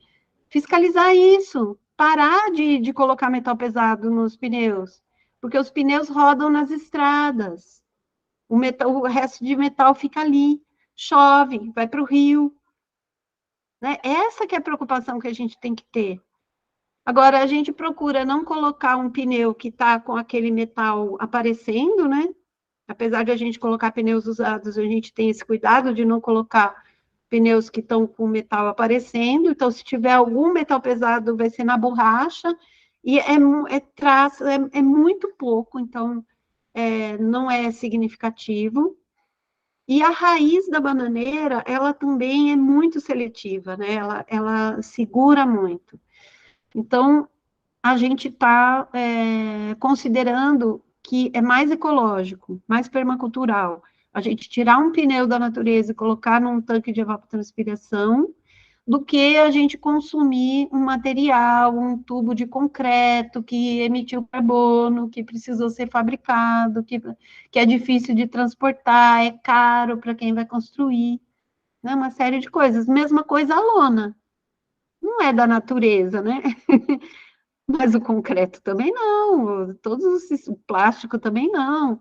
Fiscalizar isso, parar de colocar metal pesado nos pneus, porque os pneus rodam nas estradas, o resto de metal fica ali, chove, vai para o rio, né? Essa que é a preocupação que a gente tem que ter. Agora, a gente procura não colocar um pneu que está com aquele metal aparecendo, né? Apesar de a gente colocar pneus usados, a gente tem esse cuidado de não colocar pneus que estão com metal aparecendo. Então, se tiver algum metal pesado, vai ser na borracha. E é muito pouco, então não é significativo. E a raiz da bananeira, ela também é muito seletiva, né? Ela segura muito. Então, a gente está considerando que é mais ecológico, mais permacultural, a gente tirar um pneu da natureza e colocar num tanque de evapotranspiração, do que a gente consumir um material, um tubo de concreto que emitiu carbono, que precisou ser fabricado, que é difícil de transportar, é caro para quem vai construir, né? Uma série de coisas. Mesma coisa a lona. Não é da natureza, né? Mas o concreto também não, o plástico também não.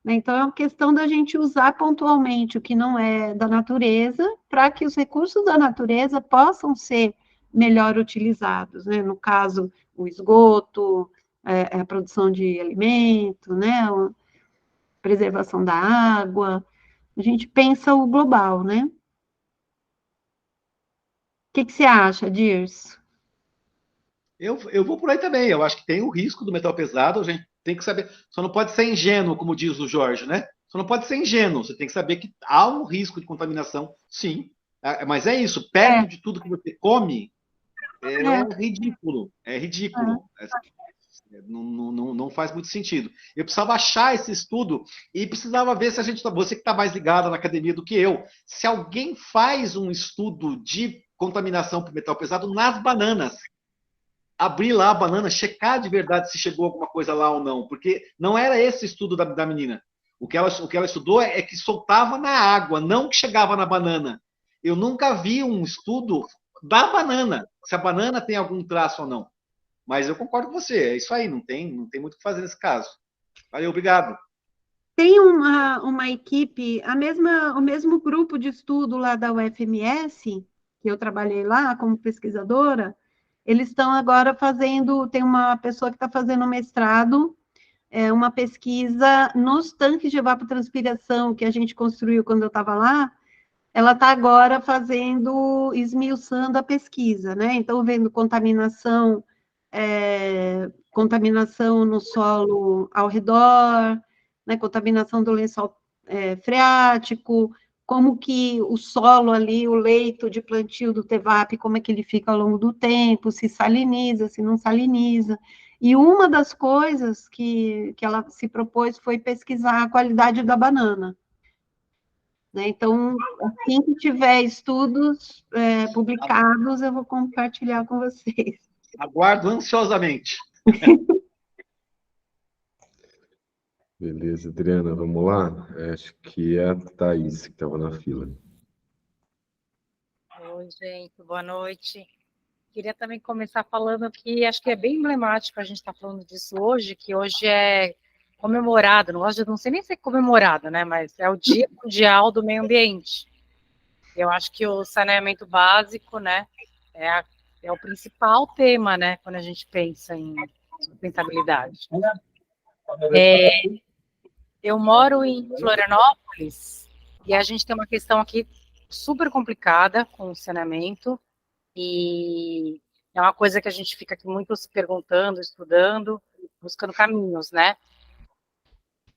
Né? Então, é uma questão da gente usar pontualmente o que não é da natureza, para que os recursos da natureza possam ser melhor utilizados. Né? No caso, o esgoto, a produção de alimento, né? A preservação da água. A gente pensa o global, né? O que você acha, Dirce? Eu vou por aí também. Eu acho que tem o risco do metal pesado, a gente tem que saber. Só não pode ser ingênuo, como diz o Jorge, né? Só não pode ser ingênuo. Você tem que saber que há um risco de contaminação, sim. Mas é isso, perto de tudo que você come, é ridículo. É ridículo. Não faz muito sentido. Eu precisava achar esse estudo e precisava ver se a gente. Você que está mais ligado na academia do que eu, se alguém faz um estudo de contaminação por metal pesado nas bananas. Abrir lá a banana, checar de verdade se chegou alguma coisa lá ou não, porque não era esse estudo da menina. O que ela estudou é que soltava na água, não que chegava na banana. Eu nunca vi um estudo da banana, se a banana tem algum traço ou não. Mas eu concordo com você, é isso aí, não tem muito o que fazer nesse caso. Valeu, obrigado. Tem uma equipe, o mesmo grupo de estudo lá da UFMS, que eu trabalhei lá como pesquisadora, eles estão agora tem uma pessoa que está fazendo mestrado uma pesquisa nos tanques de evapotranspiração que a gente construiu quando eu estava lá. Ela está agora esmiuçando a pesquisa, né? Então, vendo contaminação no solo ao redor, né? Contaminação do lençol freático, como que o solo ali, o leito de plantio do TEVAP, como é que ele fica ao longo do tempo, se saliniza, se não saliniza. E uma das coisas que ela se propôs foi pesquisar a qualidade da banana. Né? Então, assim que tiver estudos publicados, eu vou compartilhar com vocês. Aguardo ansiosamente. Beleza, Adriana, vamos lá? Acho que é a Thaís que estava na fila. Oi, gente, boa noite. Queria também começar falando que acho que é bem emblemático a gente estar falando disso hoje, que hoje é comemorado, não sei nem se é comemorado, né, mas é o Dia Mundial do Meio Ambiente. Eu acho que o saneamento básico, né, é o principal tema, né, quando a gente pensa em sustentabilidade. Eu moro em Florianópolis e a gente tem uma questão aqui super complicada com o saneamento e é uma coisa que a gente fica aqui muito se perguntando, estudando, buscando caminhos, né?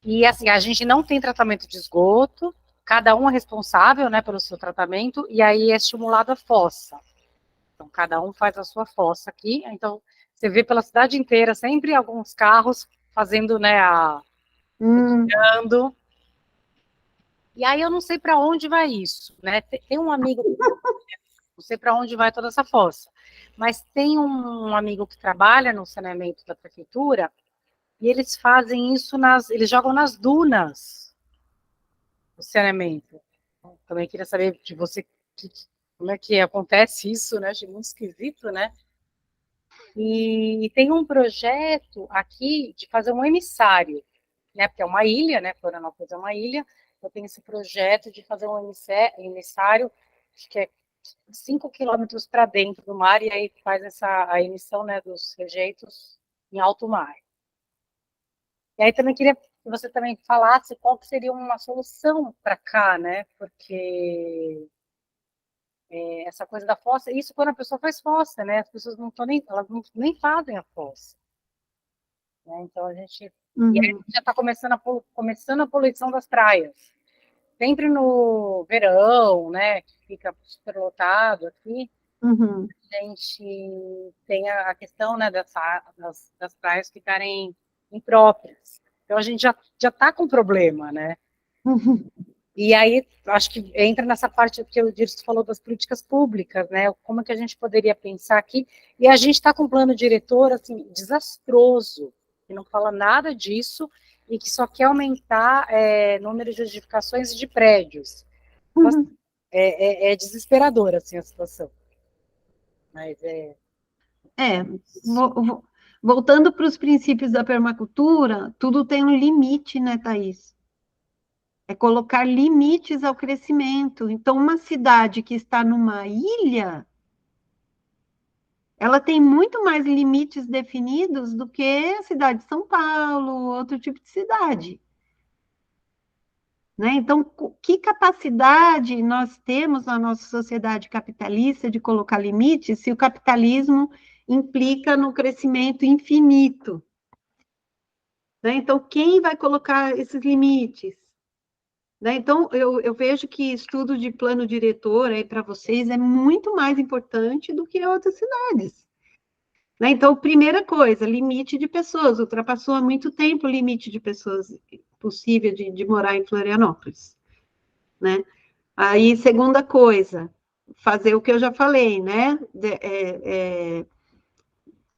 E assim, a gente não tem tratamento de esgoto, cada um é responsável, né, pelo seu tratamento e aí é estimulado a fossa. Então, cada um faz a sua fossa aqui, então você vê pela cidade inteira sempre alguns carros fazendo, né, tirando. E aí eu não sei para onde vai isso, né? Tem um amigo, não sei para onde vai toda essa fossa, mas tem um amigo que trabalha no saneamento da prefeitura e eles fazem isso eles jogam nas dunas o saneamento. Também queria saber de você como é que acontece isso, né? Achei muito esquisito, né? E tem um projeto aqui de fazer um emissário, né? Porque é uma ilha, né? Florianópolis é uma ilha. Eu tenho esse projeto de fazer um emissário, acho que é 5 quilômetros para dentro do mar, e aí faz a emissão, né, dos rejeitos em alto mar. E aí também queria que você também falasse qual que seria uma solução para cá, né? Porque essa coisa da fossa, isso quando a pessoa faz fossa, né? As pessoas elas nem fazem a fossa. Né? Então a gente. E aí já está começando a poluição das praias. Sempre no verão, né? Que fica superlotado aqui. A gente tem a questão, né, das praias ficarem impróprias. Então a gente já está com problema, né? E aí, acho que entra nessa parte que o Dirce falou das políticas públicas, né? Como é que a gente poderia pensar aqui? E a gente está com um plano diretor, assim, desastroso, que não fala nada disso e que só quer aumentar número de edificações de prédios. Então, é desesperadora, assim, a situação. Mas voltando para os princípios da permacultura, tudo tem um limite, né, Thaís? É colocar limites ao crescimento. Então, uma cidade que está numa ilha, ela tem muito mais limites definidos do que a cidade de São Paulo, outro tipo de cidade. Né? Então, que capacidade nós temos na nossa sociedade capitalista de colocar limites se o capitalismo implica no crescimento infinito? Né? Então, quem vai colocar esses limites? Né? Então, eu vejo que estudo de plano diretor aí para vocês é muito mais importante do que outras cidades. Né? Então, primeira coisa, limite de pessoas. Ultrapassou há muito tempo o limite de pessoas possível de morar em Florianópolis. Né? Aí, segunda coisa, fazer o que eu já falei, né?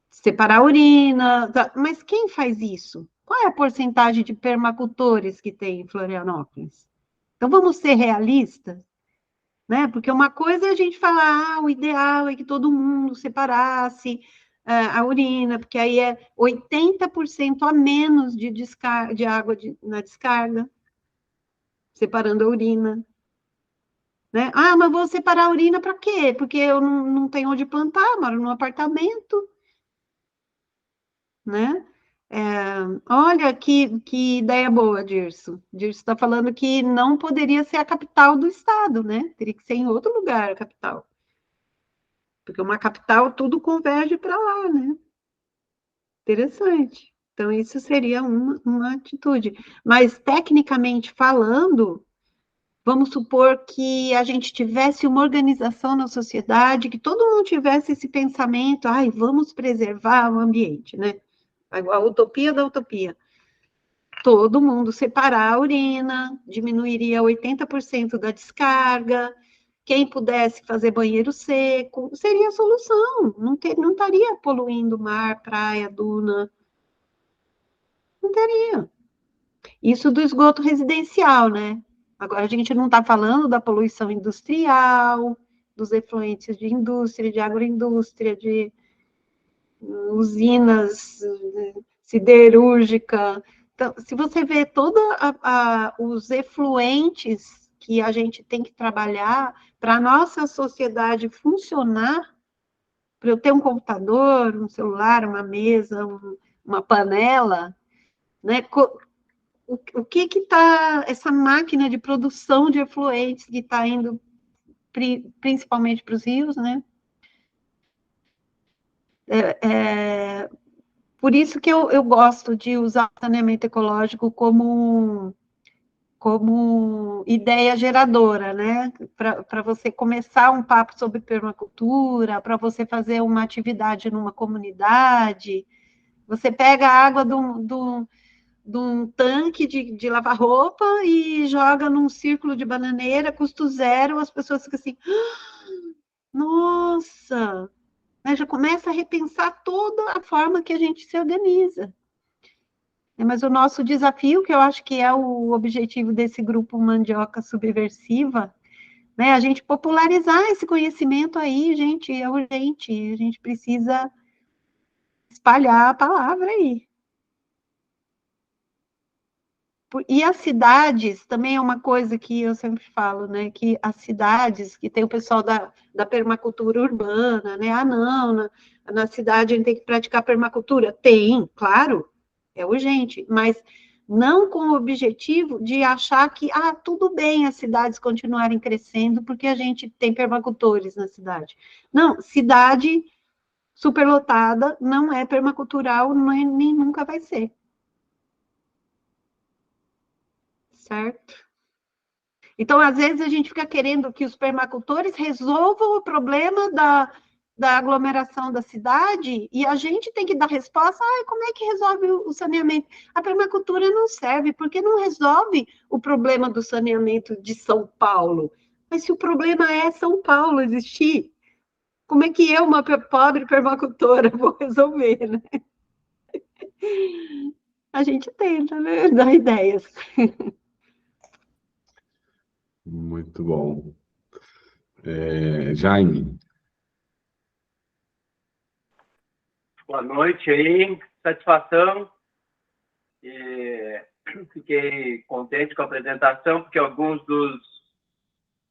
Separar a urina. Mas quem faz isso? Qual é a porcentagem de permacultores que tem em Florianópolis? Então, vamos ser realistas, né? Porque uma coisa é a gente falar, o ideal é que todo mundo separasse a urina, porque aí é 80% a menos de água na descarga, separando a urina. Né? Ah, mas vou separar a urina para quê? Porque eu não tenho onde plantar, moro num apartamento. Né? olha que ideia boa, Dirce. Dirce está falando que não poderia ser a capital do estado, né? Teria que ser em outro lugar a capital. Porque uma capital, tudo converge para lá, né? Interessante. Então, isso seria uma atitude. Mas, tecnicamente falando, vamos supor que a gente tivesse uma organização na sociedade, que todo mundo tivesse esse pensamento, ai, vamos preservar o ambiente, né? A utopia da utopia. Todo mundo separar a urina, diminuiria 80% da descarga, quem pudesse fazer banheiro seco, seria a solução, não estaria poluindo mar, praia, duna, não teria. Isso do esgoto residencial, né? Agora a gente não está falando da poluição industrial, dos efluentes de indústria, de agroindústria, de usinas siderúrgica. Então, se você vê todos os efluentes que a gente tem que trabalhar para a nossa sociedade funcionar, para eu ter um computador, um celular, uma mesa, uma panela, né? O que está essa máquina de produção de efluentes que está indo principalmente para os rios, né? Por isso que eu gosto de usar o saneamento ecológico como ideia geradora, né? Para você começar um papo sobre permacultura, para você fazer uma atividade numa comunidade. Você pega a água de um tanque de lavar roupa e joga num círculo de bananeira, custo zero, as pessoas ficam assim, nossa, né? Já começa a repensar toda a forma que a gente se organiza. Mas o nosso desafio, que eu acho que é o objetivo desse grupo Mandioca Subversiva, né? A gente popularizar esse conhecimento aí, gente, é urgente, a gente precisa espalhar a palavra aí. E as cidades, também é uma coisa que eu sempre falo, né, que as cidades, que tem o pessoal da permacultura urbana, né, não, na cidade a gente tem que praticar permacultura. Tem, claro, é urgente, mas não com o objetivo de achar que, tudo bem as cidades continuarem crescendo porque a gente tem permacultores na cidade. Não, cidade superlotada não é permacultural, nem nunca vai ser. Certo? Então, às vezes, a gente fica querendo que os permacultores resolvam o problema da aglomeração da cidade e a gente tem que dar resposta, como é que resolve o saneamento? A permacultura não serve, porque não resolve o problema do saneamento de São Paulo. Mas se o problema é São Paulo existir, como é que eu, uma pobre permacultora, vou resolver, né? A gente tenta, né? Dar ideias. Muito bom. Jaime. Boa noite aí, satisfação. Fiquei contente com a apresentação, porque alguns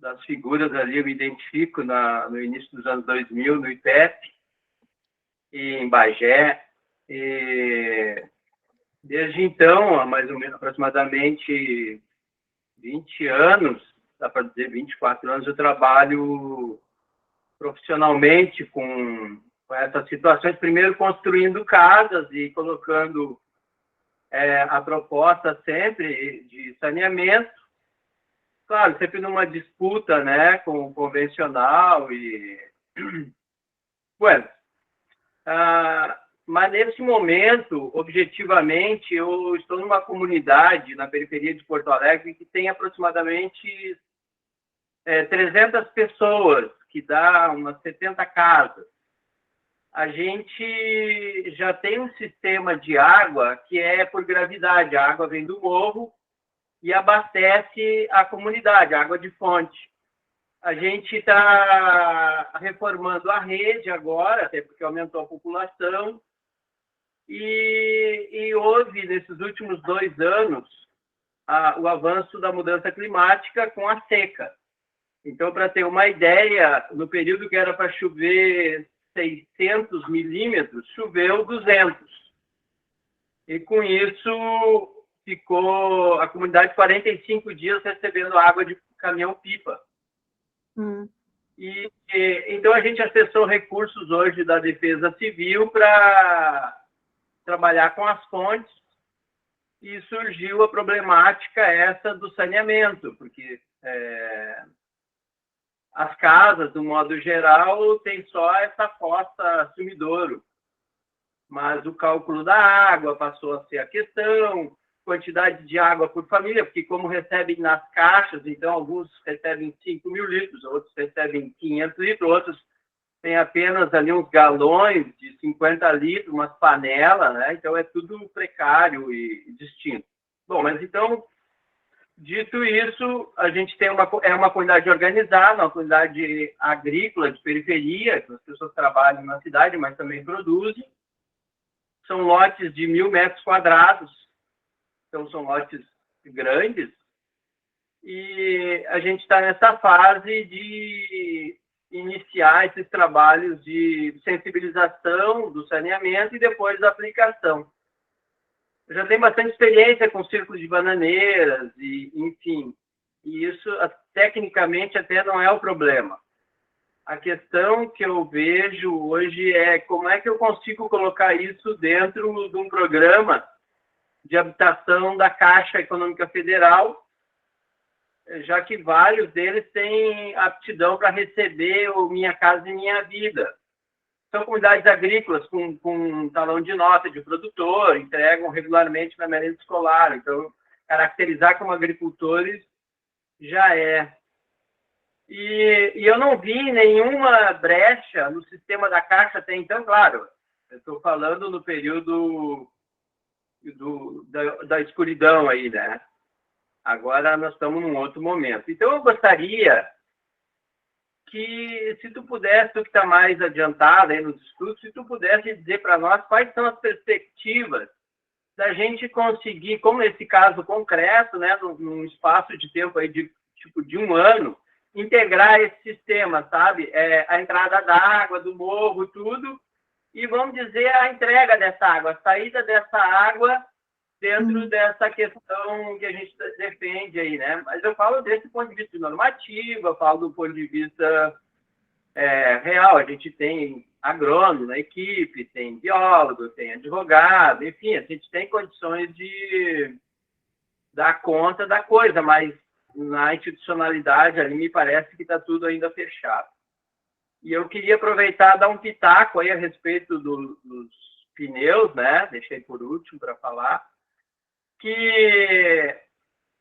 das figuras ali eu me identifico no início dos anos 2000, no IPEP, e em Bagé. Desde então, há mais ou menos aproximadamente 20 anos, dá para dizer 24 anos, eu trabalho profissionalmente com essas situações, primeiro construindo casas e colocando a proposta sempre de saneamento, claro, sempre numa disputa, né, com o convencional e... Bueno, mas nesse momento, objetivamente, eu estou numa comunidade na periferia de Porto Alegre que tem aproximadamente 300 pessoas, que dá umas 70 casas. A gente já tem um sistema de água que é por gravidade. A água vem do morro e abastece a comunidade, água de fonte. A gente está reformando a rede agora, até porque aumentou a população, e houve, nesses últimos 2 anos, o avanço da mudança climática com a seca. Então, para ter uma ideia, no período que era para chover 600 milímetros, choveu 200. E com isso ficou a comunidade 45 dias recebendo água de caminhão-pipa. Então a gente acessou recursos hoje da Defesa Civil para trabalhar com as fontes, e surgiu a problemática essa do saneamento, porque as casas, do modo geral, tem só essa fossa sumidouro, mas o cálculo da água passou a ser a questão, quantidade de água por família, porque como recebem nas caixas, então alguns recebem 5 mil litros, outros recebem 500 litros, outros têm apenas ali uns galões de 50 litros, umas panelas, né? Então é tudo precário e distinto. Bom, mas então, dito isso, a gente tem uma comunidade organizada, uma comunidade agrícola de periferia, que as pessoas trabalham na cidade, mas também produzem. São lotes de 1.000 metros quadrados, então são lotes grandes, e a gente está nessa fase de iniciar esses trabalhos de sensibilização do saneamento e depois da aplicação. Eu já tenho bastante experiência com círculos de bananeiras, e, enfim, e isso tecnicamente até não é o problema. A questão que eu vejo hoje é como é que eu consigo colocar isso dentro de um programa de habitação da Caixa Econômica Federal, já que vários deles têm aptidão para receber o Minha Casa e Minha Vida. São comunidades agrícolas com um talão de nota de produtor, entregam regularmente na merenda escolar. Então, caracterizar como agricultores já é. E eu não vi nenhuma brecha no sistema da Caixa até então, claro. Eu estou falando no período da escuridão aí, né? Agora nós estamos num outro momento. Então, eu gostaria que, se tu pudesse, tu que está mais adiantado aí nos estudos, se tu pudesse dizer para nós quais são as perspectivas da gente conseguir, como nesse caso concreto, né, num espaço de tempo aí de 1 ano, integrar esse sistema, sabe? A entrada da água, do morro, tudo, e vamos dizer a entrega dessa água, a saída dessa água dentro dessa questão que a gente defende aí, né? Mas eu falo desse ponto de vista normativo, eu falo do ponto de vista real. A gente tem agrônomo na equipe, tem biólogo, tem advogado, enfim, a gente tem condições de dar conta da coisa, mas na institucionalidade ali me parece que está tudo ainda fechado. E eu queria aproveitar e dar um pitaco aí a respeito dos pneus, né? Deixei por último para falar, que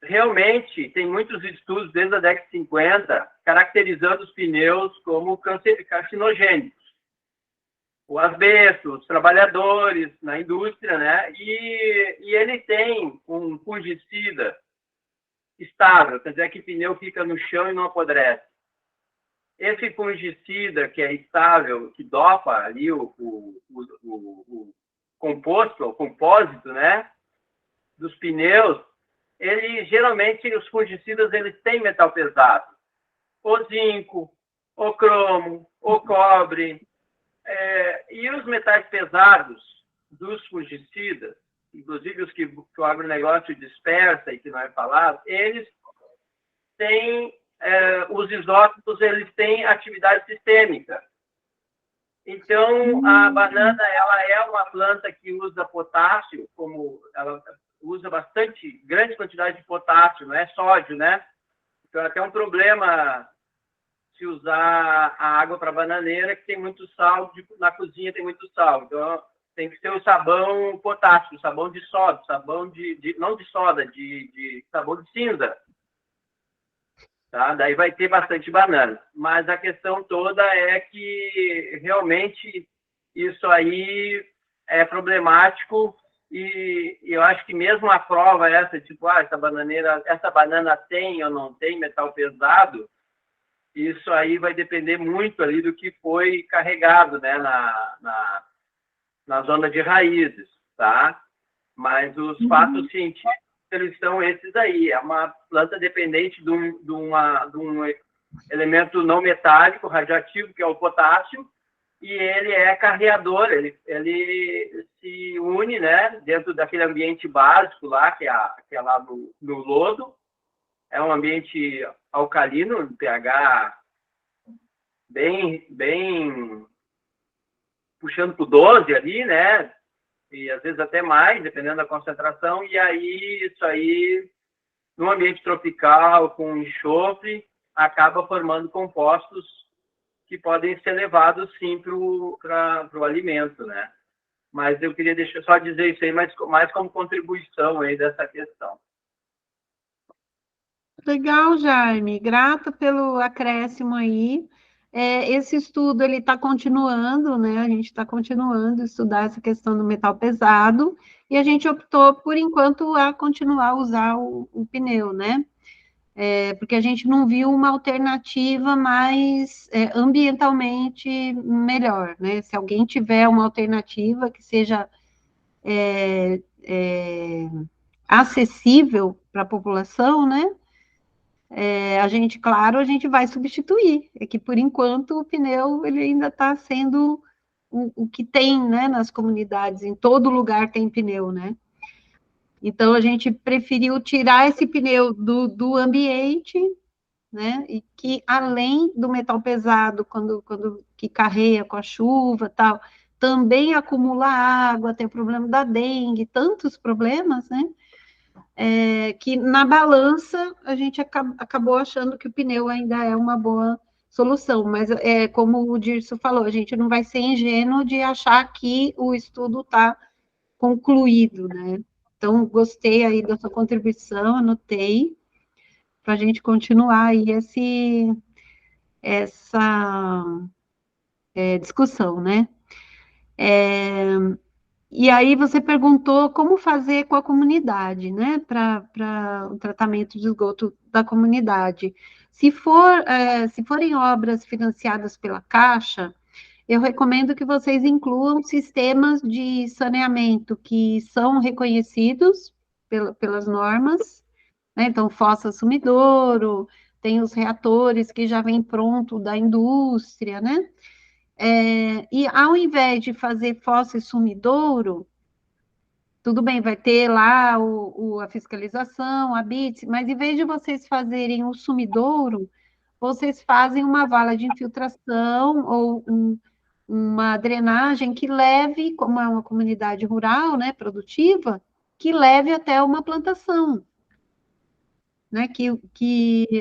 realmente tem muitos estudos desde a década de 50 caracterizando os pneus como carcinogênicos. O asbesto, os trabalhadores na indústria, né? E ele tem um fungicida estável, quer dizer que o pneu fica no chão e não apodrece. Esse fungicida que é estável, que dopa ali o composto, o compósito, né, dos pneus, geralmente os fungicidas eles têm metal pesado. O zinco, o cromo, o cobre, e os metais pesados dos fungicidas, inclusive os que o agronegócio dispersa e que não é falado, eles têm, os isótopos, eles têm atividade sistêmica. Então, a banana, ela é uma planta que usa potássio, como ela usa grande quantidade de potássio, não é sódio, né? Então, é até um problema se usar a água para bananeira, que tem muito sal, na cozinha tem muito sal. Então, tem que ser o sabão potássio, sabão de soda, sabão não de soda, de sabão de cinza. Tá? Daí vai ter bastante banana. Mas a questão toda é que realmente isso aí é problemático, e eu acho que mesmo a prova essa, tipo, essa banana tem ou não tem metal pesado, isso aí vai depender muito ali do que foi carregado, né, na zona de raízes, tá? Mas os fatos científicos, eles são esses aí. É uma planta dependente de um elemento não metálico, radioativo, que é o potássio, e ele é carreador, ele se une, né, dentro daquele ambiente básico lá, que é lá no lodo. É um ambiente alcalino, um pH bem puxando para o 12 ali, né? E às vezes até mais, dependendo da concentração. E aí, isso aí, no ambiente tropical, com enxofre, acaba formando compostos que podem ser levados, sim, para o alimento, né? Mas eu queria só dizer isso aí, mais como contribuição aí dessa questão. Legal, Jaime. Grata pelo acréscimo aí. Esse estudo ele está continuando, né? A gente está continuando a estudar essa questão do metal pesado e a gente optou, por enquanto, a continuar a usar o pneu, né? Porque a gente não viu uma alternativa mais ambientalmente melhor, né? Se alguém tiver uma alternativa que seja acessível para a população, né? Claro, a gente vai substituir. É que, por enquanto, o pneu ele ainda está sendo o que tem, né, nas comunidades, em todo lugar tem pneu, né? Então, a gente preferiu tirar esse pneu do ambiente, né, e que, além do metal pesado, quando que carrega com a chuva tal, também acumula água, tem o problema da dengue, tantos problemas, né? Que na balança a gente acabou achando que o pneu ainda é uma boa solução, mas como o Dirce falou, a gente não vai ser ingênuo de achar que o estudo está concluído, né? Então, gostei aí da sua contribuição, anotei, para a gente continuar aí essa discussão, né? E aí você perguntou como fazer com a comunidade, né, para o tratamento de esgoto da comunidade. Se forem obras financiadas pela Caixa, eu recomendo que vocês incluam sistemas de saneamento que são reconhecidos pelas normas, né? Então, fossa sumidouro, tem os reatores que já vem pronto da indústria, né? E ao invés de fazer fossa e sumidouro, tudo bem, vai ter lá a fiscalização, a BITS, mas em vez de vocês fazerem o sumidouro, vocês fazem uma vala de infiltração ou uma drenagem que leve, como é uma comunidade rural, né, produtiva, que leve até uma plantação, né, que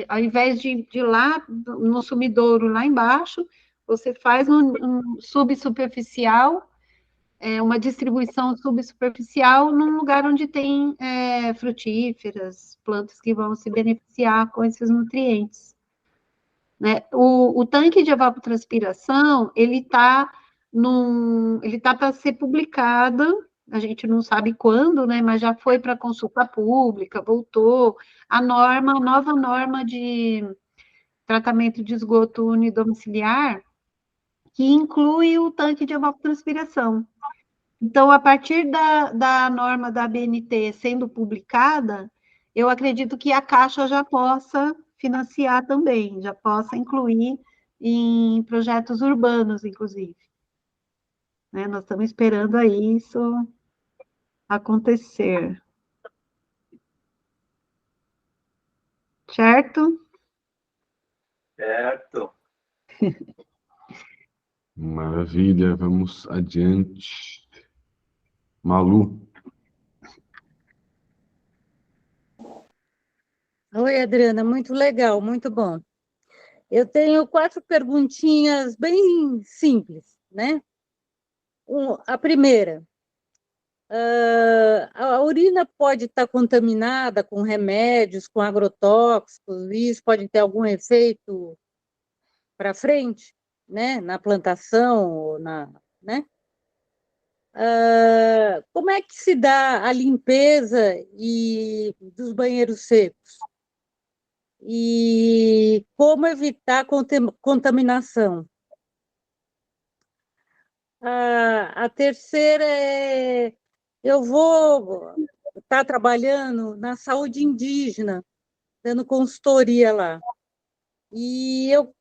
ao invés de ir lá no sumidouro lá embaixo, você faz um subsuperficial, uma distribuição subsuperficial num lugar onde tem frutíferas, plantas que vão se beneficiar com esses nutrientes. Né? O tanque de evapotranspiração, ele tá para ser publicado, a gente não sabe quando, né, mas já foi para consulta pública, voltou, a nova norma de tratamento de esgoto unidomiciliar, que inclui o tanque de evapotranspiração. Então, a partir da norma da ABNT sendo publicada, eu acredito que a Caixa já possa financiar também, já possa incluir em projetos urbanos, inclusive. Né? Nós estamos esperando aí isso acontecer. Certo? Certo. Maravilha, vamos adiante. Malu. Oi, Adriana, muito legal, muito bom. Eu tenho 4 perguntinhas bem simples, né? A primeira, a urina pode estar contaminada com remédios, com agrotóxicos, e isso pode ter algum efeito para frente, né? Na plantação, ou né? Como é que se dá a limpeza dos banheiros secos? E como evitar contaminação? A terceira eu vou estar trabalhando na saúde indígena, dando consultoria lá. E eu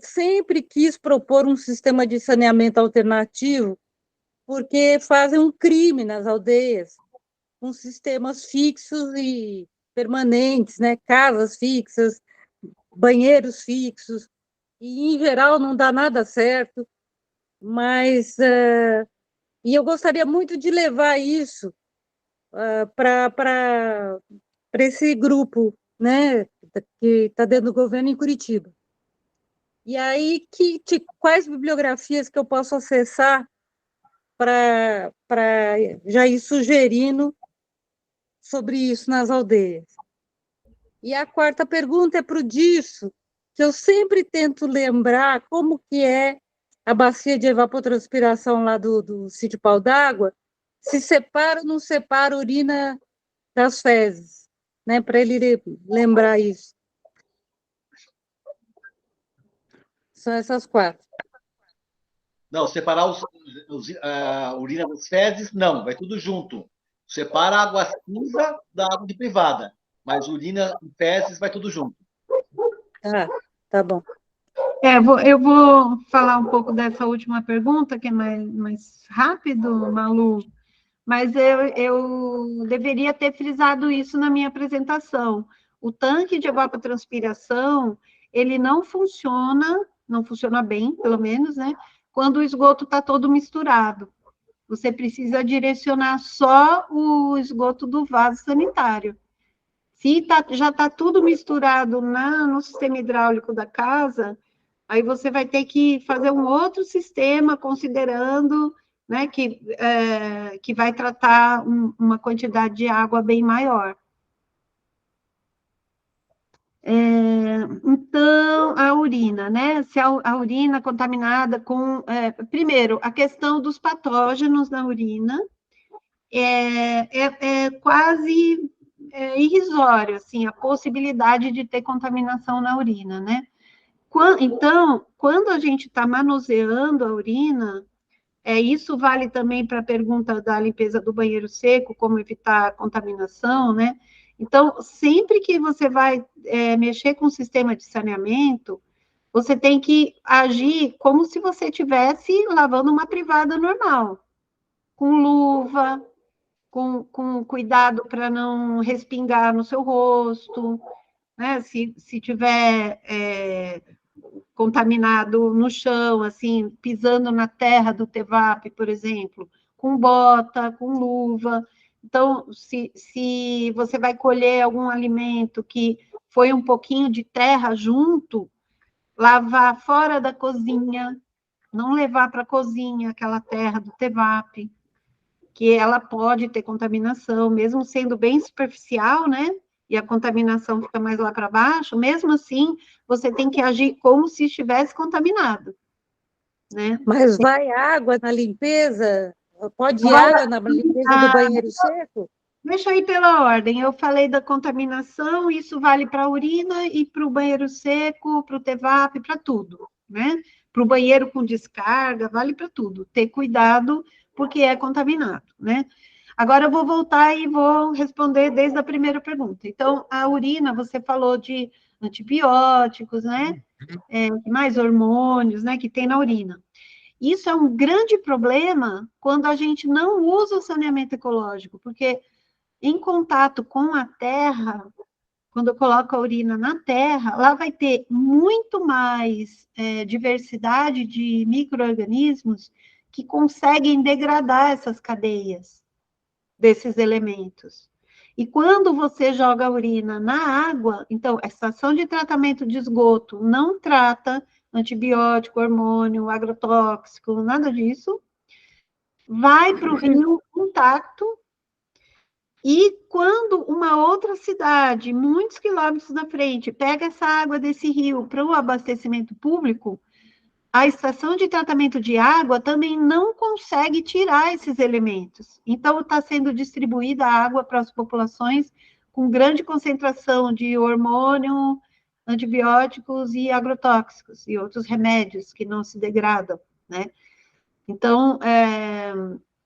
sempre quis propor um sistema de saneamento alternativo, porque fazem um crime nas aldeias, com sistemas fixos e permanentes, né? Casas fixas, banheiros fixos, e, em geral, não dá nada certo, mas e eu gostaria muito de levar isso para esse grupo, né, que está dentro do governo em Curitiba. E aí, quais bibliografias que eu posso acessar para já ir sugerindo sobre isso nas aldeias? E a quarta pergunta é para o Disso, que eu sempre tento lembrar como que é a bacia de evapotranspiração lá do sítio Pau d'Água, se separa ou não separa a urina das fezes, né? Para ele lembrar isso. São essas quatro. Não, separar a urina das fezes, não, vai tudo junto. Separa a água cinza da água de privada, mas urina e fezes vai tudo junto. Tá bom. Eu vou falar um pouco dessa última pergunta, que é mais rápido, Malu, mas eu deveria ter frisado isso na minha apresentação. O tanque de evapotranspiração, ele não funciona bem, pelo menos, né? Quando o esgoto está todo misturado. Você precisa direcionar só o esgoto do vaso sanitário. Se já está tudo misturado no sistema hidráulico da casa, aí você vai ter que fazer um outro sistema, considerando, né, que vai tratar uma quantidade de água bem maior. Então, a urina, né? Se a urina contaminada com... primeiro, a questão dos patógenos na urina é quase irrisório, assim, a possibilidade de ter contaminação na urina, né? Então, quando a gente está manuseando a urina, isso vale também para a pergunta da limpeza do banheiro seco, como evitar a contaminação, né? Então, sempre que você vai mexer com o sistema de saneamento, você tem que agir como se você estivesse lavando uma privada normal, com luva, com cuidado para não respingar no seu rosto, né? Se tiver contaminado no chão, assim, pisando na terra do TEVAP, por exemplo, com bota, com luva. Então, se você vai colher algum alimento que foi um pouquinho de terra junto, lavar fora da cozinha, não levar para a cozinha aquela terra do TEVAP, que ela pode ter contaminação, mesmo sendo bem superficial, né? E a contaminação fica mais lá para baixo, mesmo assim, você tem que agir como se estivesse contaminado, né? Mas vai água na limpeza? Pode ir água na limpeza do banheiro seco? Deixa aí pela ordem. Eu falei da contaminação, isso vale para a urina e para o banheiro seco, para o TEVAP, para tudo, né? Para o banheiro com descarga, vale para tudo. Ter cuidado, porque é contaminado, né? Agora eu vou voltar e vou responder desde a primeira pergunta. Então, a urina, você falou de antibióticos, né? Mais hormônios, né? Que tem na urina. Isso é um grande problema quando a gente não usa o saneamento ecológico, porque em contato com a terra, quando eu coloco a urina na terra, lá vai ter muito mais diversidade de micro-organismos que conseguem degradar essas cadeias desses elementos. E quando você joga a urina na água, então, a estação de tratamento de esgoto não trata antibiótico, hormônio, agrotóxico, nada disso, vai para o rio intacto. E quando uma outra cidade, muitos quilômetros na frente, pega essa água desse rio para o abastecimento público, a estação de tratamento de água também não consegue tirar esses elementos. Então, está sendo distribuída a água para as populações com grande concentração de hormônio, antibióticos e agrotóxicos, e outros remédios que não se degradam, né? Então,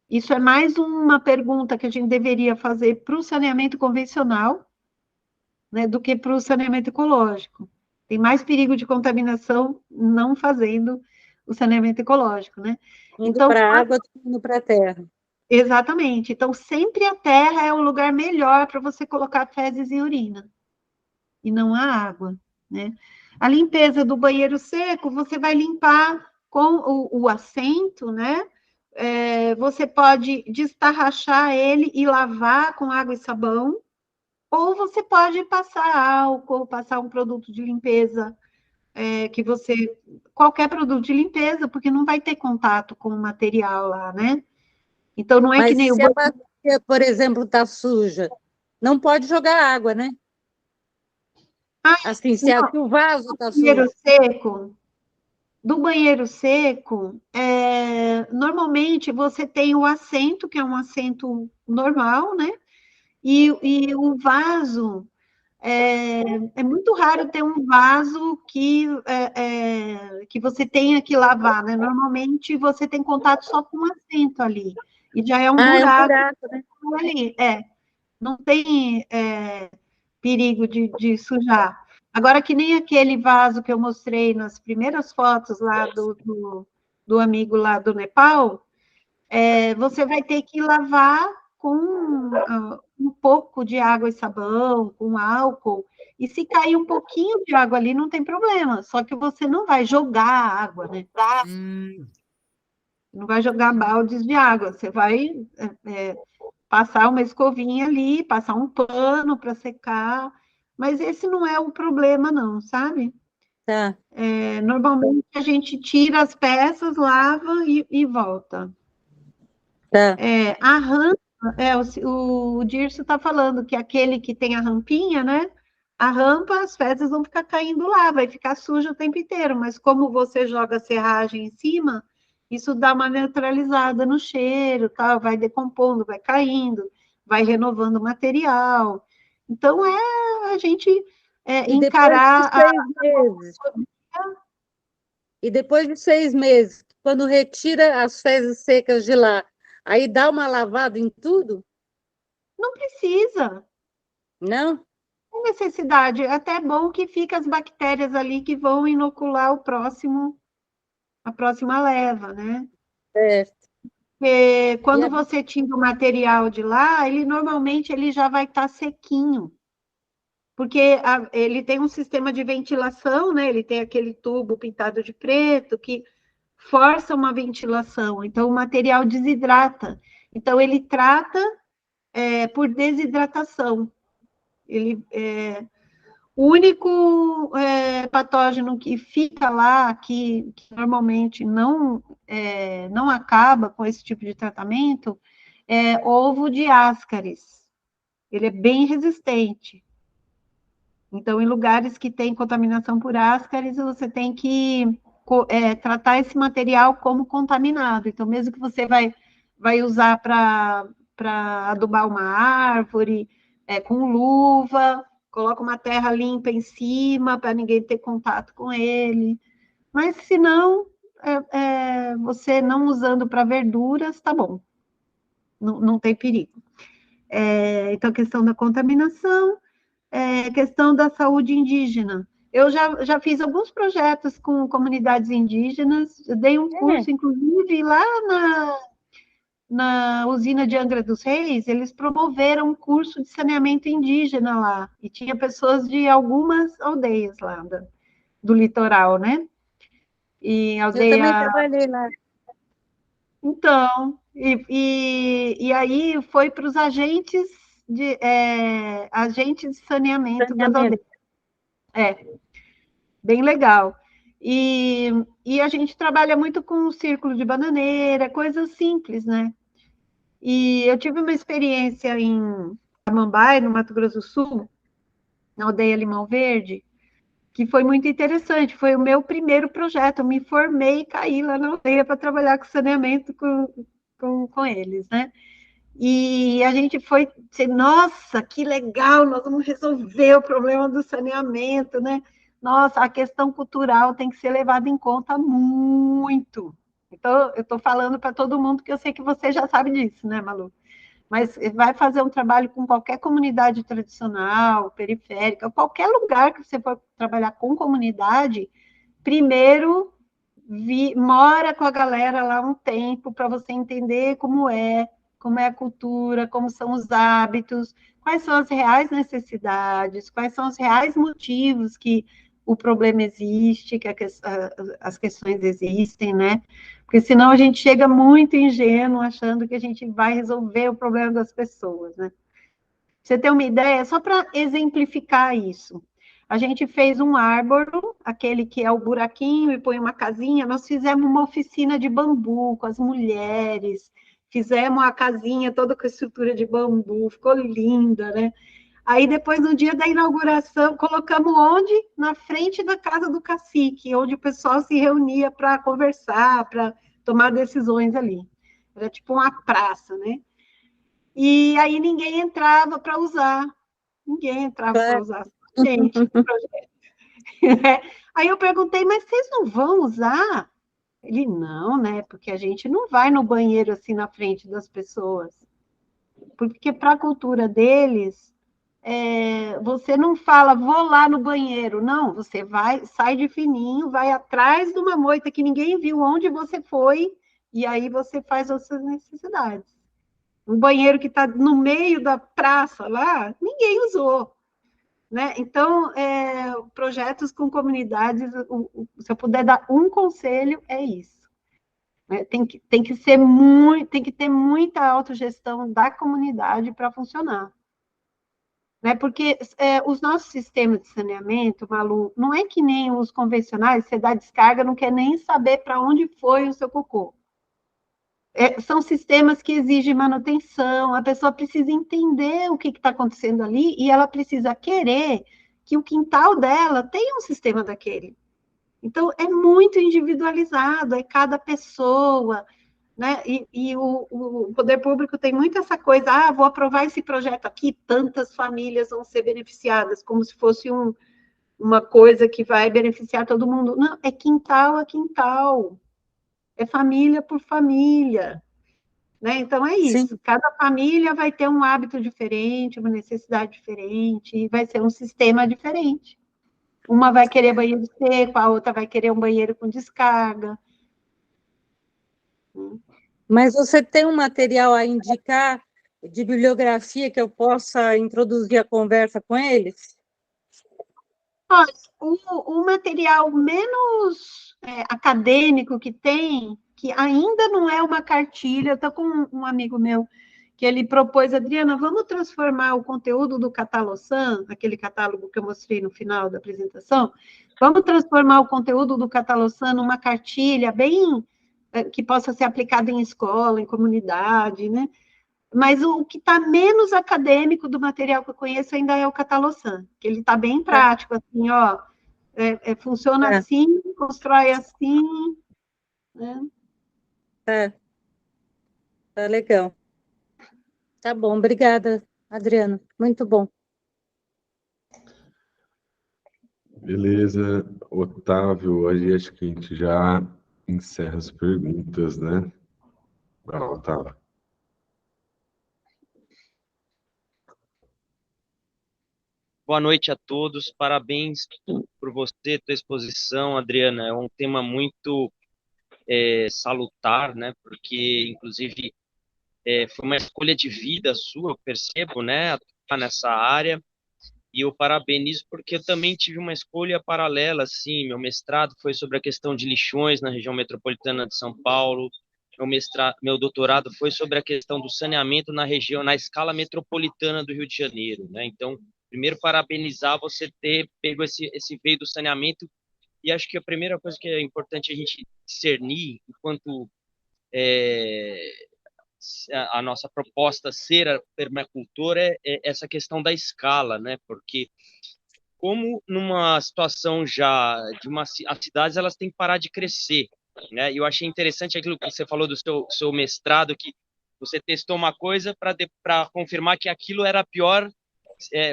isso é mais uma pergunta que a gente deveria fazer para o saneamento convencional, né, do que para o saneamento ecológico. Tem mais perigo de contaminação não fazendo o saneamento ecológico, né? Indo Então, para a água do que indo para a terra. exatamente. Então, sempre a terra é o lugar melhor para você colocar fezes e urina, e não a água, né? A limpeza do banheiro seco, você vai limpar com o assento, né? Você pode destarrachar ele e lavar com água e sabão, ou você pode passar álcool, passar um produto de limpeza, qualquer produto de limpeza, porque não vai ter contato com o material lá, né? Então, não é que Mas nem o se a bacia, por exemplo, está suja, não pode jogar água, né? Assim, se o vaso está banheiro sujo. seco. Do banheiro seco, normalmente você tem o assento, que é um assento normal, né? E o vaso, é muito raro ter um vaso que você tenha que lavar, né? Normalmente você tem contato só com o assento ali, e já é um Ah, é um buraco buraco, né? ali. Não tem perigo de sujar. Agora, que nem aquele vaso que eu mostrei nas primeiras fotos lá do amigo lá do Nepal, você vai ter que lavar com um pouco de água e sabão, com álcool, e se cair um pouquinho de água ali, não tem problema, só que você não vai jogar a água, né? Não vai jogar baldes de água, você vai passar uma escovinha ali, passar um pano para secar, mas esse não é o problema, não, sabe? Tá. Normalmente a gente tira as peças, lava e volta. Tá. A rampa, o Dirce está falando que aquele que tem a rampinha, né? A rampa, as fezes vão ficar caindo lá, vai ficar sujo o tempo inteiro, mas como você joga a serragem em cima, isso dá uma neutralizada no cheiro, tá? Vai decompondo, vai caindo, vai renovando o material. Então, a gente E depois de encarar 6 meses. E depois de 6 meses, quando retira as fezes secas de lá, aí dá uma lavada em tudo? Não precisa, Não? não tem necessidade. É até bom que fica as bactérias ali que vão inocular a próxima leva, né? Certo. Porque E quando você tira o material de lá, normalmente ele já vai estar sequinho, porque ele tem um sistema de ventilação, né? Ele tem aquele tubo pintado de preto que força uma ventilação, então o material desidrata. Então ele trata por desidratação. O único patógeno que fica lá, que normalmente não acaba com esse tipo de tratamento, é ovo de ascaris. Ele é bem resistente. Então, em lugares que tem contaminação por ascaris, você tem que tratar esse material como contaminado. Então, mesmo que você vai usar para adubar uma árvore, com luva, coloca uma terra limpa em cima para ninguém ter contato com ele. Mas se não, você não usando para verduras, tá bom. Não tem perigo. Então, a questão da contaminação, questão da saúde indígena. Eu já fiz alguns projetos com comunidades indígenas, eu dei um curso, inclusive, lá na usina de Angra dos Reis, eles promoveram um curso de saneamento indígena lá, e tinha pessoas de algumas aldeias lá do litoral, né? E eu também aldeia... trabalhei lá. Então, e aí foi para os agentes de saneamento das aldeias. Bem legal. E a gente trabalha muito com o círculo de bananeira, coisas simples, né? E eu tive uma experiência em Samambaia, no Mato Grosso do Sul, na aldeia Limão Verde, que foi muito interessante. Foi o meu primeiro projeto. Eu me formei e caí lá na aldeia para trabalhar com saneamento com eles, né? E a gente foi dizer, nossa, que legal, nós vamos resolver o problema do saneamento, né? Nossa, a questão cultural tem que ser levada em conta muito. Então, eu estou falando para todo mundo que eu sei que você já sabe disso, né, Malu? mas vai fazer um trabalho com qualquer comunidade tradicional, periférica, qualquer lugar que você for trabalhar com comunidade, primeiro mora com a galera lá um tempo para você entender como é a cultura, como são os hábitos, quais são as reais necessidades, quais são os reais motivos que o problema existe, que as questões existem, né? Porque senão a gente chega muito ingênuo achando que a gente vai resolver o problema das pessoas, né? Pra você ter uma ideia, só para exemplificar isso, a gente fez um árboro, aquele que é o buraquinho e põe uma casinha, nós fizemos uma oficina de bambu com as mulheres, fizemos a casinha toda com a estrutura de bambu, ficou linda, né? Aí depois, no dia da inauguração, colocamos onde? Na frente da casa do cacique, onde o pessoal se reunia para conversar, para tomar decisões ali. Era tipo uma praça, né? E aí ninguém entrava para usar. Ninguém entrava para usar. Gente, aí eu perguntei, mas vocês não vão usar? Ele, não, né? Porque a gente não vai no banheiro assim na frente das pessoas. Porque para a cultura deles, você não fala, vou lá no banheiro. Não, você vai, sai de fininho, vai atrás de uma moita que ninguém viu onde você foi, e aí você faz as suas necessidades. Um banheiro que está no meio da praça lá, ninguém usou. Né? Então, projetos com comunidades, se eu puder dar um conselho, é isso. Né? Tem que ter muita autogestão da comunidade para funcionar. Né? Porque os nossos sistemas de saneamento, Malu, não é que nem os convencionais, você dá descarga, não quer nem saber para onde foi o seu cocô. São sistemas que exigem manutenção, a pessoa precisa entender o que está acontecendo ali e ela precisa querer que o quintal dela tenha um sistema daquele. Então, é muito individualizado, é cada pessoa, né? E o poder público tem muito essa coisa, vou aprovar esse projeto aqui, tantas famílias vão ser beneficiadas, como se fosse uma coisa que vai beneficiar todo mundo. Não, é quintal a quintal, é família por família. Né? Então, é Sim. isso. Cada família vai ter um hábito diferente, uma necessidade diferente, e vai ser um sistema diferente. Uma vai querer banheiro seco, a outra vai querer um banheiro com descarga. Mas você tem um material a indicar de bibliografia que eu possa introduzir a conversa com eles? Olha, o material menos acadêmico que tem, que ainda não é uma cartilha, eu estou com um amigo meu que ele propôs, Adriana, vamos transformar o conteúdo do Catalosan, aquele catálogo que eu mostrei no final da apresentação, vamos transformar o conteúdo do Catalosan numa cartilha bem que possa ser aplicada em escola, em comunidade, né? Mas o que está menos acadêmico do material que eu conheço ainda é o Catalosan, que ele está bem prático, assim, ó, funciona assim, constrói assim, né? Tá legal. Tá bom, obrigada, Adriana. Muito bom. Beleza, Otávio, hoje acho que a gente já encerra as perguntas, né? Vai lá, Otávio. Boa noite a todos, parabéns por você, tua exposição, Adriana. É um tema muito salutar, né? Porque, inclusive, foi uma escolha de vida sua, eu percebo, né? Atuar nessa área. E eu parabenizo porque eu também tive uma escolha paralela, assim. Meu mestrado foi sobre a questão de lixões na região metropolitana de São Paulo. Meu doutorado foi sobre a questão do saneamento na região, na escala metropolitana do Rio de Janeiro, né? Então, primeiro, parabenizar você ter pego esse veio do saneamento. E acho que a primeira coisa que é importante a gente discernir, enquanto a nossa proposta ser a permacultura, é essa questão da escala, né? Porque como numa situação já de as cidades, elas têm que parar de crescer, né? E eu achei interessante aquilo que você falou do seu mestrado, que você testou uma coisa para confirmar que aquilo era pior,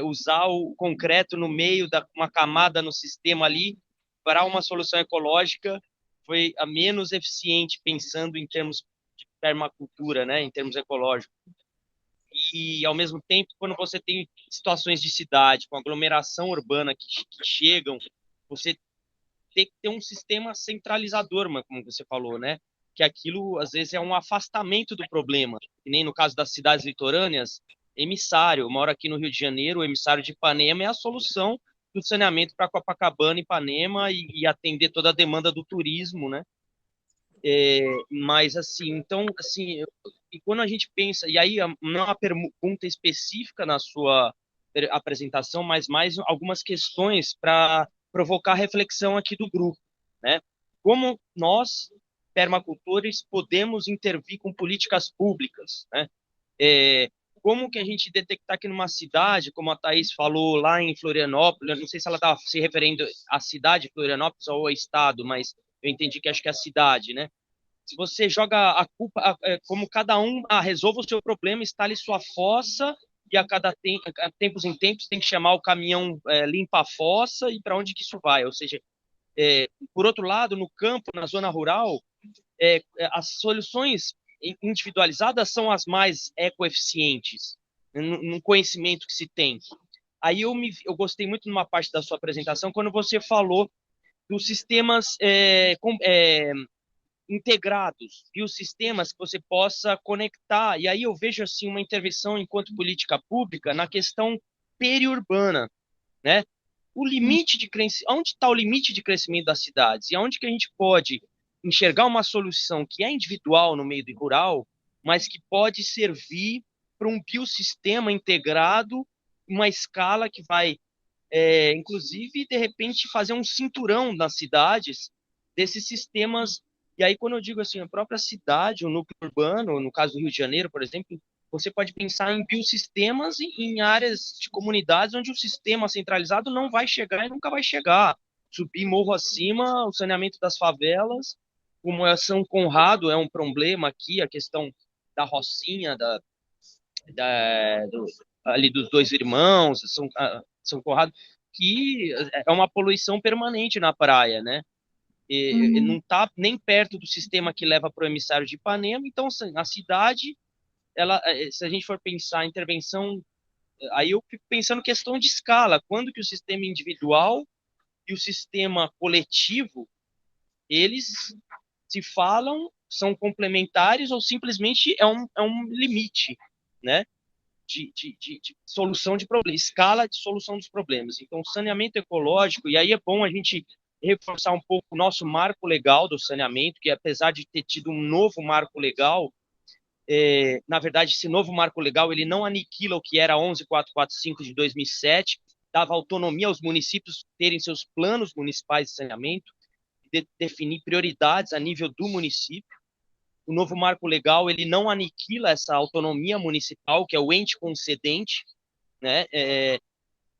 usar o concreto no meio da uma camada no sistema ali para uma solução ecológica foi a menos eficiente pensando em termos de permacultura, né? Em termos ecológicos. e, ao mesmo tempo, quando você tem situações de cidade, com aglomeração urbana que chegam, você tem que ter um sistema centralizador, como você falou, né? Que aquilo, às vezes, é um afastamento do problema. Que nem no caso das cidades litorâneas, emissário. Eu moro aqui no Rio de Janeiro, o emissário de Ipanema é a solução do saneamento para Copacabana, Ipanema e atender toda a demanda do turismo, né? Mas, assim, então, assim, e quando a gente pensa, e aí não é uma pergunta específica na sua apresentação, mas mais algumas questões para provocar reflexão aqui do grupo, né? Como nós, permacultores, podemos intervir com políticas públicas, né? Como que a gente detectar que numa cidade, como a Thaís falou lá em Florianópolis, eu não sei se ela estava se referindo à cidade de Florianópolis ou ao estado, mas eu entendi que acho que é a cidade, né? Se você joga a culpa, como cada um resolva o seu problema, instale sua fossa e a tempos em tempos tem que chamar o caminhão limpa a fossa e para onde que isso vai? Ou seja, por outro lado, no campo, na zona rural, as soluções individualizadas são as mais ecoeficientes no conhecimento que se tem. Aí eu gostei muito numa parte da sua apresentação quando você falou dos sistemas integrados, biosistemas que você possa conectar. E aí eu vejo assim uma intervenção enquanto política pública na questão periurbana, né? O limite de crescimento, onde está o limite de crescimento das cidades? E aonde que a gente pode enxergar uma solução que é individual no meio do rural, mas que pode servir para um biossistema integrado, uma escala que vai, inclusive, de repente, fazer um cinturão nas cidades desses sistemas. E aí, quando eu digo assim, a própria cidade, o núcleo urbano, no caso do Rio de Janeiro, por exemplo, você pode pensar em biosistemas em áreas de comunidades onde o sistema centralizado não vai chegar e nunca vai chegar. Subir morro acima, o saneamento das favelas, como é São Conrado é um problema aqui, a questão da Rocinha, ali dos dois irmãos, São Conrado, que é uma poluição permanente na praia, né? Não está nem perto do sistema que leva para o emissário de Ipanema, então a cidade, se a gente for pensar em intervenção, aí eu fico pensando questão de escala, quando que o sistema individual e o sistema coletivo, eles se falam, são complementares ou simplesmente é um limite, né? De solução de problemas, escala de solução dos problemas. Então, saneamento ecológico, e aí é bom a gente reforçar um pouco o nosso marco legal do saneamento, que apesar de ter tido um novo marco legal, na verdade, esse novo marco legal ele não aniquila o que era 11.445 de 2007, dava autonomia aos municípios terem seus planos municipais de saneamento, definir prioridades a nível do município. O novo marco legal ele não aniquila essa autonomia municipal, que é o ente concedente, né?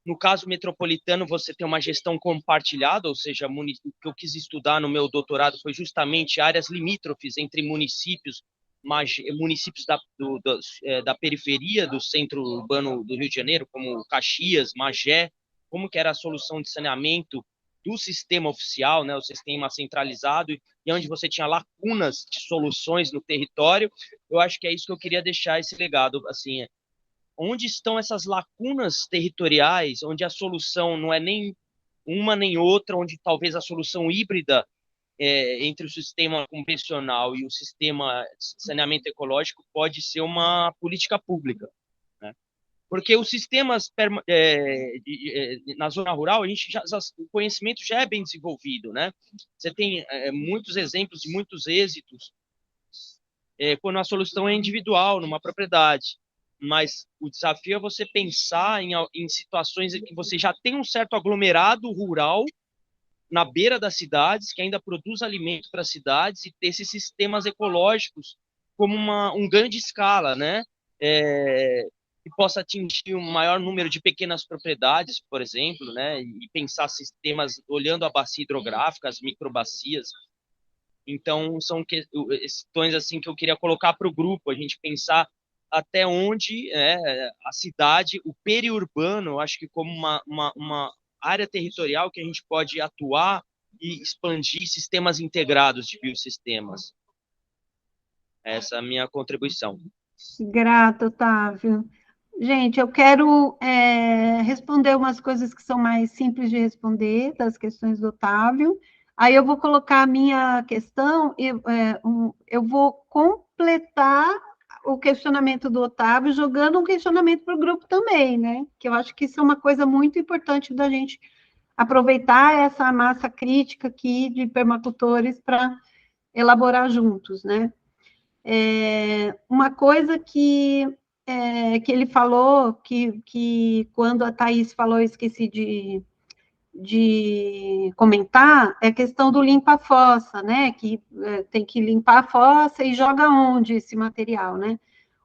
No caso metropolitano, você tem uma gestão compartilhada, ou seja, o que eu quis estudar no meu doutorado foi justamente áreas limítrofes entre municípios da periferia do centro urbano do Rio de Janeiro, como Caxias, Magé, como que era a solução de saneamento do sistema oficial, né, o sistema centralizado, e onde você tinha lacunas de soluções no território. Eu acho que é isso que eu queria deixar esse legado, assim, onde estão essas lacunas territoriais, onde a solução não é nem uma nem outra, onde talvez a solução híbrida entre o sistema convencional e o sistema de saneamento ecológico pode ser uma política pública, né? Porque os sistemas na zona rural, o conhecimento já é bem desenvolvido, né? Você tem muitos exemplos de muitos êxitos quando a solução é individual, numa propriedade. Mas o desafio é você pensar em situações em que você já tem um certo aglomerado rural na beira das cidades, que ainda produz alimento para as cidades, e ter esses sistemas ecológicos como um ganho de escala, né? Que possa atingir um maior número de pequenas propriedades, por exemplo, né? E pensar sistemas olhando a bacia hidrográfica, as microbacias. Então, são questões assim que eu queria colocar para o grupo, a gente pensar até onde a cidade, o periurbano, eu acho que como uma área territorial que a gente pode atuar e expandir sistemas integrados de biossistemas. Essa é a minha contribuição. Grata, Otávio. Gente, eu quero responder umas coisas que são mais simples de responder, das questões do Otávio. Aí eu vou colocar a minha questão, eu vou completar o questionamento do Otávio, jogando um questionamento para o grupo também, né? Que eu acho que isso é uma coisa muito importante da gente aproveitar essa massa crítica aqui de permacultores para elaborar juntos, né? Uma coisa que ele falou, que quando a Thaís falou, eu esqueci de comentar, é a questão do limpa-fossa, né? Que tem que limpar a fossa e joga onde esse material, né?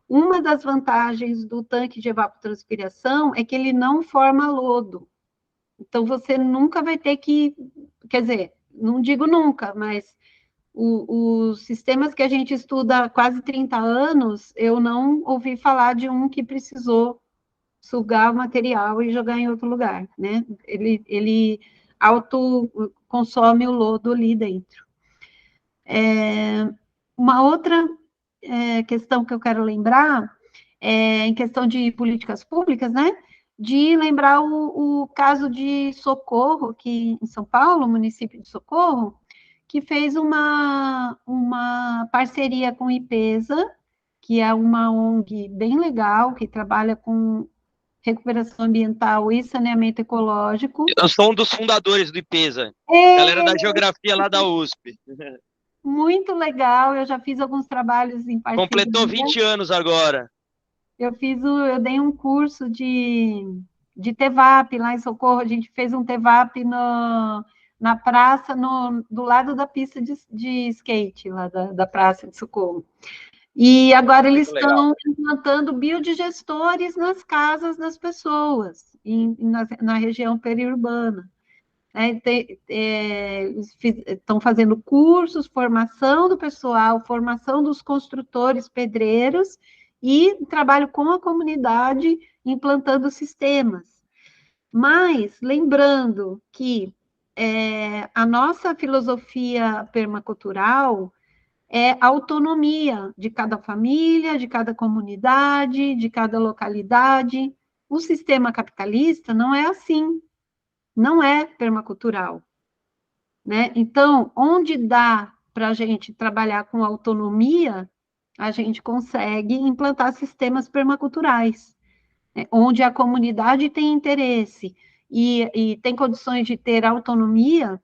Uma das vantagens do tanque de evapotranspiração é que ele não forma lodo. Então, você nunca vai ter que, quer dizer, não digo nunca, mas os sistemas que a gente estuda há quase 30 anos, eu não ouvi falar de um que precisou sugar o material e jogar em outro lugar, né? Ele autoconsome o lodo ali dentro. Uma outra questão que eu quero lembrar, em questão de políticas públicas, né? De lembrar o caso de Socorro, aqui em São Paulo, município de Socorro, que fez uma parceria com o IPESA, que é uma ONG bem legal, que trabalha com recuperação ambiental e saneamento ecológico. Eu sou um dos fundadores do IPESA, galera da geografia lá da USP. Muito legal, eu já fiz alguns trabalhos em parceria. Completou 20 anos agora. Eu dei um curso de TEVAP lá em Socorro, a gente fez um TEVAP na praça, do lado da pista de skate, lá da praça de Socorro. E agora eles estão implantando biodigestores nas casas das pessoas, na região periurbana. Estão fazendo cursos, formação do pessoal, formação dos construtores pedreiros e trabalho com a comunidade implantando sistemas. Mas, lembrando que a nossa filosofia permacultural é autonomia de cada família, de cada comunidade, de cada localidade. O sistema capitalista não é assim, não é permacultural, né? Então, onde dá para a gente trabalhar com autonomia, a gente consegue implantar sistemas permaculturais, né? Onde a comunidade tem interesse e tem condições de ter autonomia,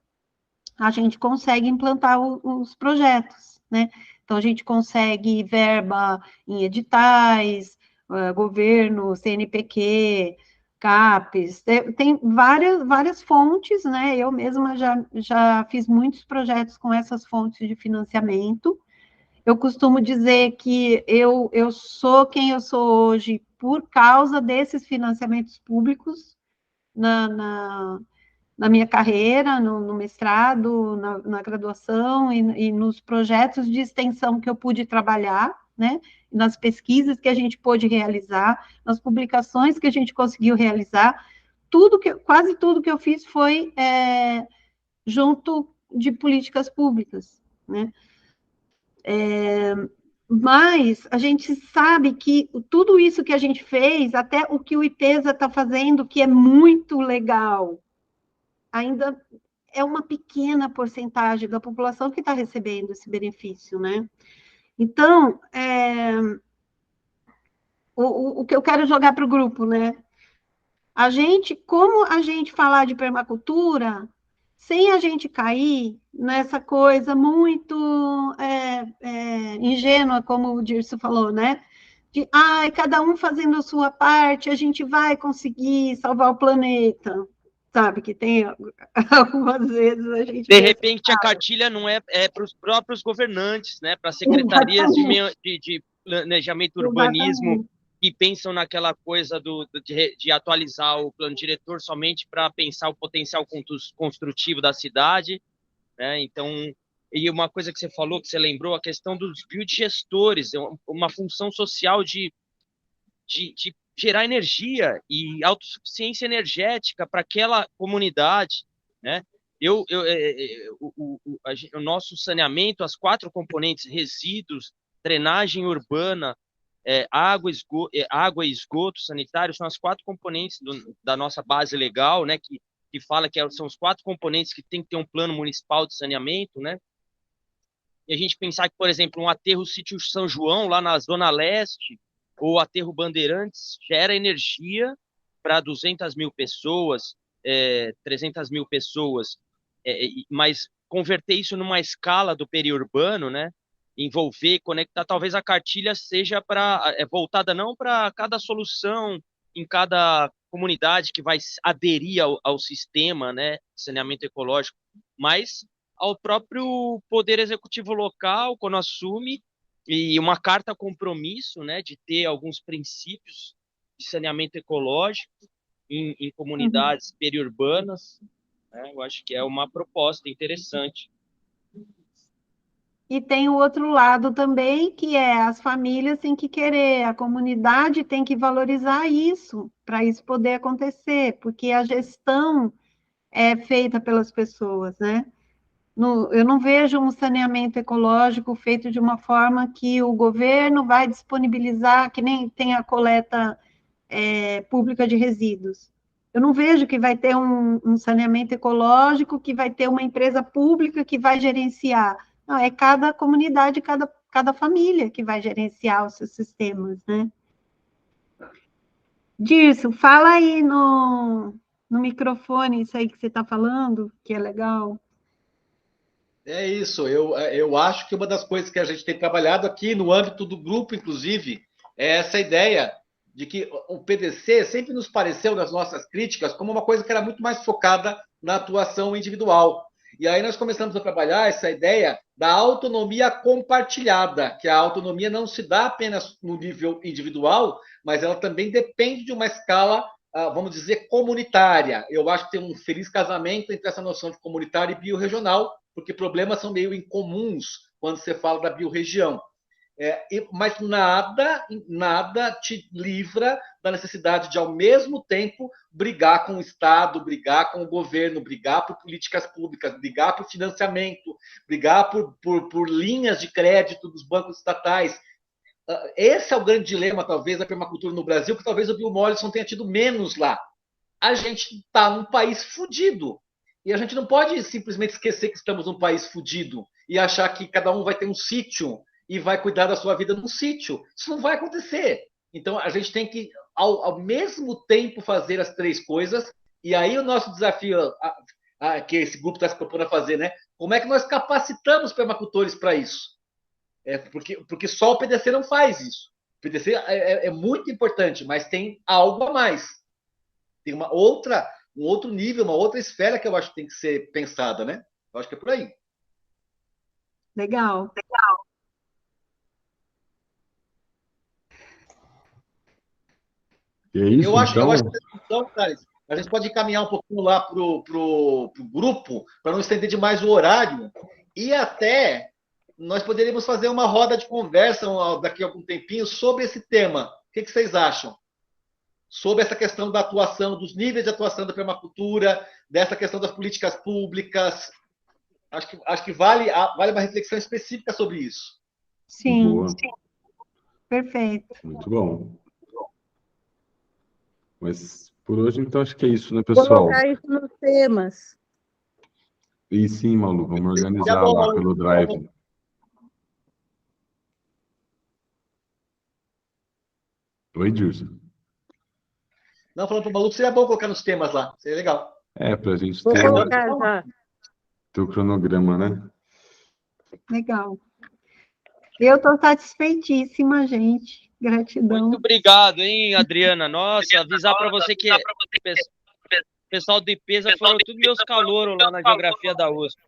a gente consegue implantar os projetos, né? Então, a gente consegue verba em editais, governo, CNPq, CAPES, tem várias fontes, né? Eu mesma já fiz muitos projetos com essas fontes de financiamento. Eu costumo dizer que eu sou quem eu sou hoje por causa desses financiamentos públicos na minha carreira, no mestrado, na graduação e nos projetos de extensão que eu pude trabalhar, né? Nas pesquisas que a gente pôde realizar, nas publicações que a gente conseguiu realizar, quase tudo que eu fiz foi junto de políticas públicas, né? Mas a gente sabe que tudo isso que a gente fez, até o que o IPESA está fazendo, que é muito legal, ainda é uma pequena porcentagem da população que está recebendo esse benefício, né? Então, o que eu quero jogar para o grupo, né? Como a gente falar de permacultura sem a gente cair nessa coisa muito ingênua, como o Dirce falou, né? De, cada um fazendo a sua parte, a gente vai conseguir salvar o planeta, sabe? Que tem algumas vezes a gente... De repente, a cartilha não é para os próprios governantes, né? Para secretarias de planejamento e urbanismo, que pensam naquela coisa de atualizar o plano diretor somente para pensar o potencial construtivo da cidade, né? Então, e uma coisa que você falou, que você lembrou, a questão dos biodigestores, uma função social de gerar energia e autossuficiência energética para aquela comunidade, né? O nosso saneamento, as 4 componentes, resíduos, drenagem urbana, água e esgoto sanitário são as 4 componentes da nossa base legal, né, que fala que são os 4 componentes que tem que ter um plano municipal de saneamento, né? E a gente pensar que, por exemplo, um aterro Sítio São João, lá na Zona Leste, ou aterro Bandeirantes, gera energia para 200 mil pessoas, 300 mil pessoas, mas converter isso numa escala do periurbano, né? Envolver, conectar, talvez a cartilha seja voltada não para cada solução em cada comunidade que vai aderir ao sistema, né, de saneamento ecológico, mas ao próprio poder executivo local, quando assume, e uma carta compromisso, né, de ter alguns princípios de saneamento ecológico em comunidades periurbanas, né, eu acho que é uma proposta interessante. E tem o outro lado também, que é as famílias têm que querer, a comunidade tem que valorizar isso, para isso poder acontecer, porque a gestão é feita pelas pessoas, né? Eu não vejo um saneamento ecológico feito de uma forma que o governo vai disponibilizar, que nem tem a coleta pública de resíduos. Eu não vejo que vai ter um saneamento ecológico, que vai ter uma empresa pública que vai gerenciar. Não, é cada comunidade, cada família que vai gerenciar os seus sistemas, né? Dirce, fala aí no microfone isso aí que você está falando, que é legal. É isso, eu acho que uma das coisas que a gente tem trabalhado aqui no âmbito do grupo, inclusive, é essa ideia de que o PDC sempre nos pareceu, nas nossas críticas, como uma coisa que era muito mais focada na atuação individual. E aí nós começamos a trabalhar essa ideia da autonomia compartilhada, que a autonomia não se dá apenas no nível individual, mas ela também depende de uma escala, vamos dizer, comunitária. Eu acho que tem um feliz casamento entre essa noção de comunitário e biorregional, porque problemas são meio incomuns quando você fala da biorregião. Mas nada te livra da necessidade de, ao mesmo tempo, brigar com o Estado, brigar com o governo, brigar por políticas públicas, brigar por financiamento, brigar por linhas de crédito dos bancos estatais. Esse é o grande dilema, talvez, da permacultura no Brasil, que talvez o Bill Mollison tenha tido menos lá. A gente está num país fudido. E a gente não pode simplesmente esquecer que estamos num país fudido e achar que cada um vai ter um sítio e vai cuidar da sua vida num sítio. Isso não vai acontecer. Então, a gente tem que, ao mesmo tempo, fazer as 3 coisas. E aí o nosso desafio, que esse grupo está se propondo a fazer, né? Como é que nós capacitamos permacultores para isso? Porque só o PDC não faz isso. O PDC é muito importante, mas tem algo a mais. Tem um outro nível, uma outra esfera que eu acho que tem que ser pensada, né? Eu acho que é por aí. Legal. E é isso, eu acho então? Então, Thales, a gente pode encaminhar um pouquinho lá para o grupo, para não estender demais o horário, e até nós poderíamos fazer uma roda de conversa daqui a algum tempinho sobre esse tema. O que vocês acham? Sobre essa questão da atuação, dos níveis de atuação da permacultura, dessa questão das políticas públicas. Acho que vale uma reflexão específica sobre isso. Sim, Boa. sim. Perfeito. Muito bom. Mas por hoje, então, acho que é isso, né, pessoal? Colocar isso nos temas. E sim, Malu, vamos organizar bom, lá Malu. pelo Drive. Oi, Dirce. Não, falando para o Malu, seria bom colocar nos temas lá. Seria legal. Pra gente Vou ter colocar já. o cronograma, né? Legal. Eu estou satisfeitíssima, gente. Gratidão. Muito obrigado, hein, Adriana? Nossa, avisar para você que o pessoal do IPESA foram tudo meus calouros lá na geografia da USP.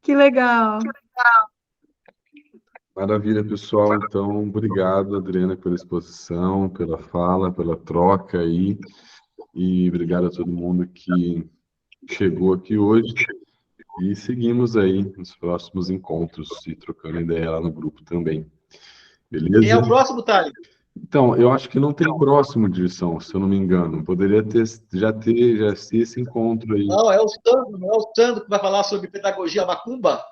Que legal. Maravilha, pessoal. Então, obrigado, Adriana, pela exposição, pela fala, pela troca aí. E obrigado a todo mundo que chegou aqui hoje. E seguimos aí nos próximos encontros e trocando ideia lá no grupo também. Beleza? Quem é o próximo, Thales? Então, eu acho que não tem próximo, Dirção, se eu não me engano. Poderia já ser esse encontro aí. Não, é o Sandro que vai falar sobre pedagogia macumba.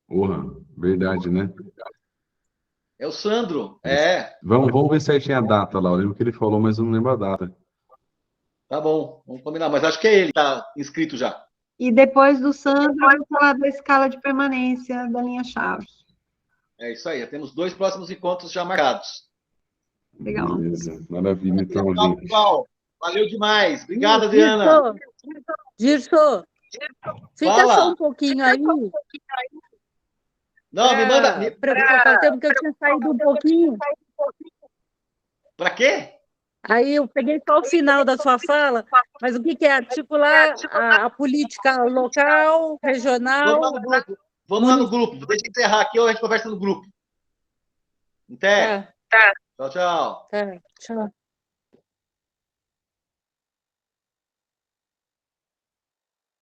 Porra, verdade, né? É o Sandro. É, Vamos ver certinho a data lá. Eu lembro que ele falou, mas eu não lembro a data. tá bom. Vamos combinar. Mas acho que é ele que está inscrito já. E depois do Sandro, eu vou falar da escala de permanência da linha-chave. É isso aí. Já temos 2 próximos encontros já marcados. Legal. Beleza. Maravilha, então, Legal, gente. pessoal. Valeu demais. Obrigado, Adriana. Dirso, fica Fala. só um pouquinho aí. Não, me manda. Para o tempo que eu tinha saído um pouquinho. Para quê? Aí eu peguei só o final da sua fala, mas o que que é? Articular a política local, regional. Vamos lá no grupo. Vamos lá no grupo. Deixa eu encerrar aqui ou a gente conversa no grupo. Até. Tá, Tchau, tchau. tá, tchau.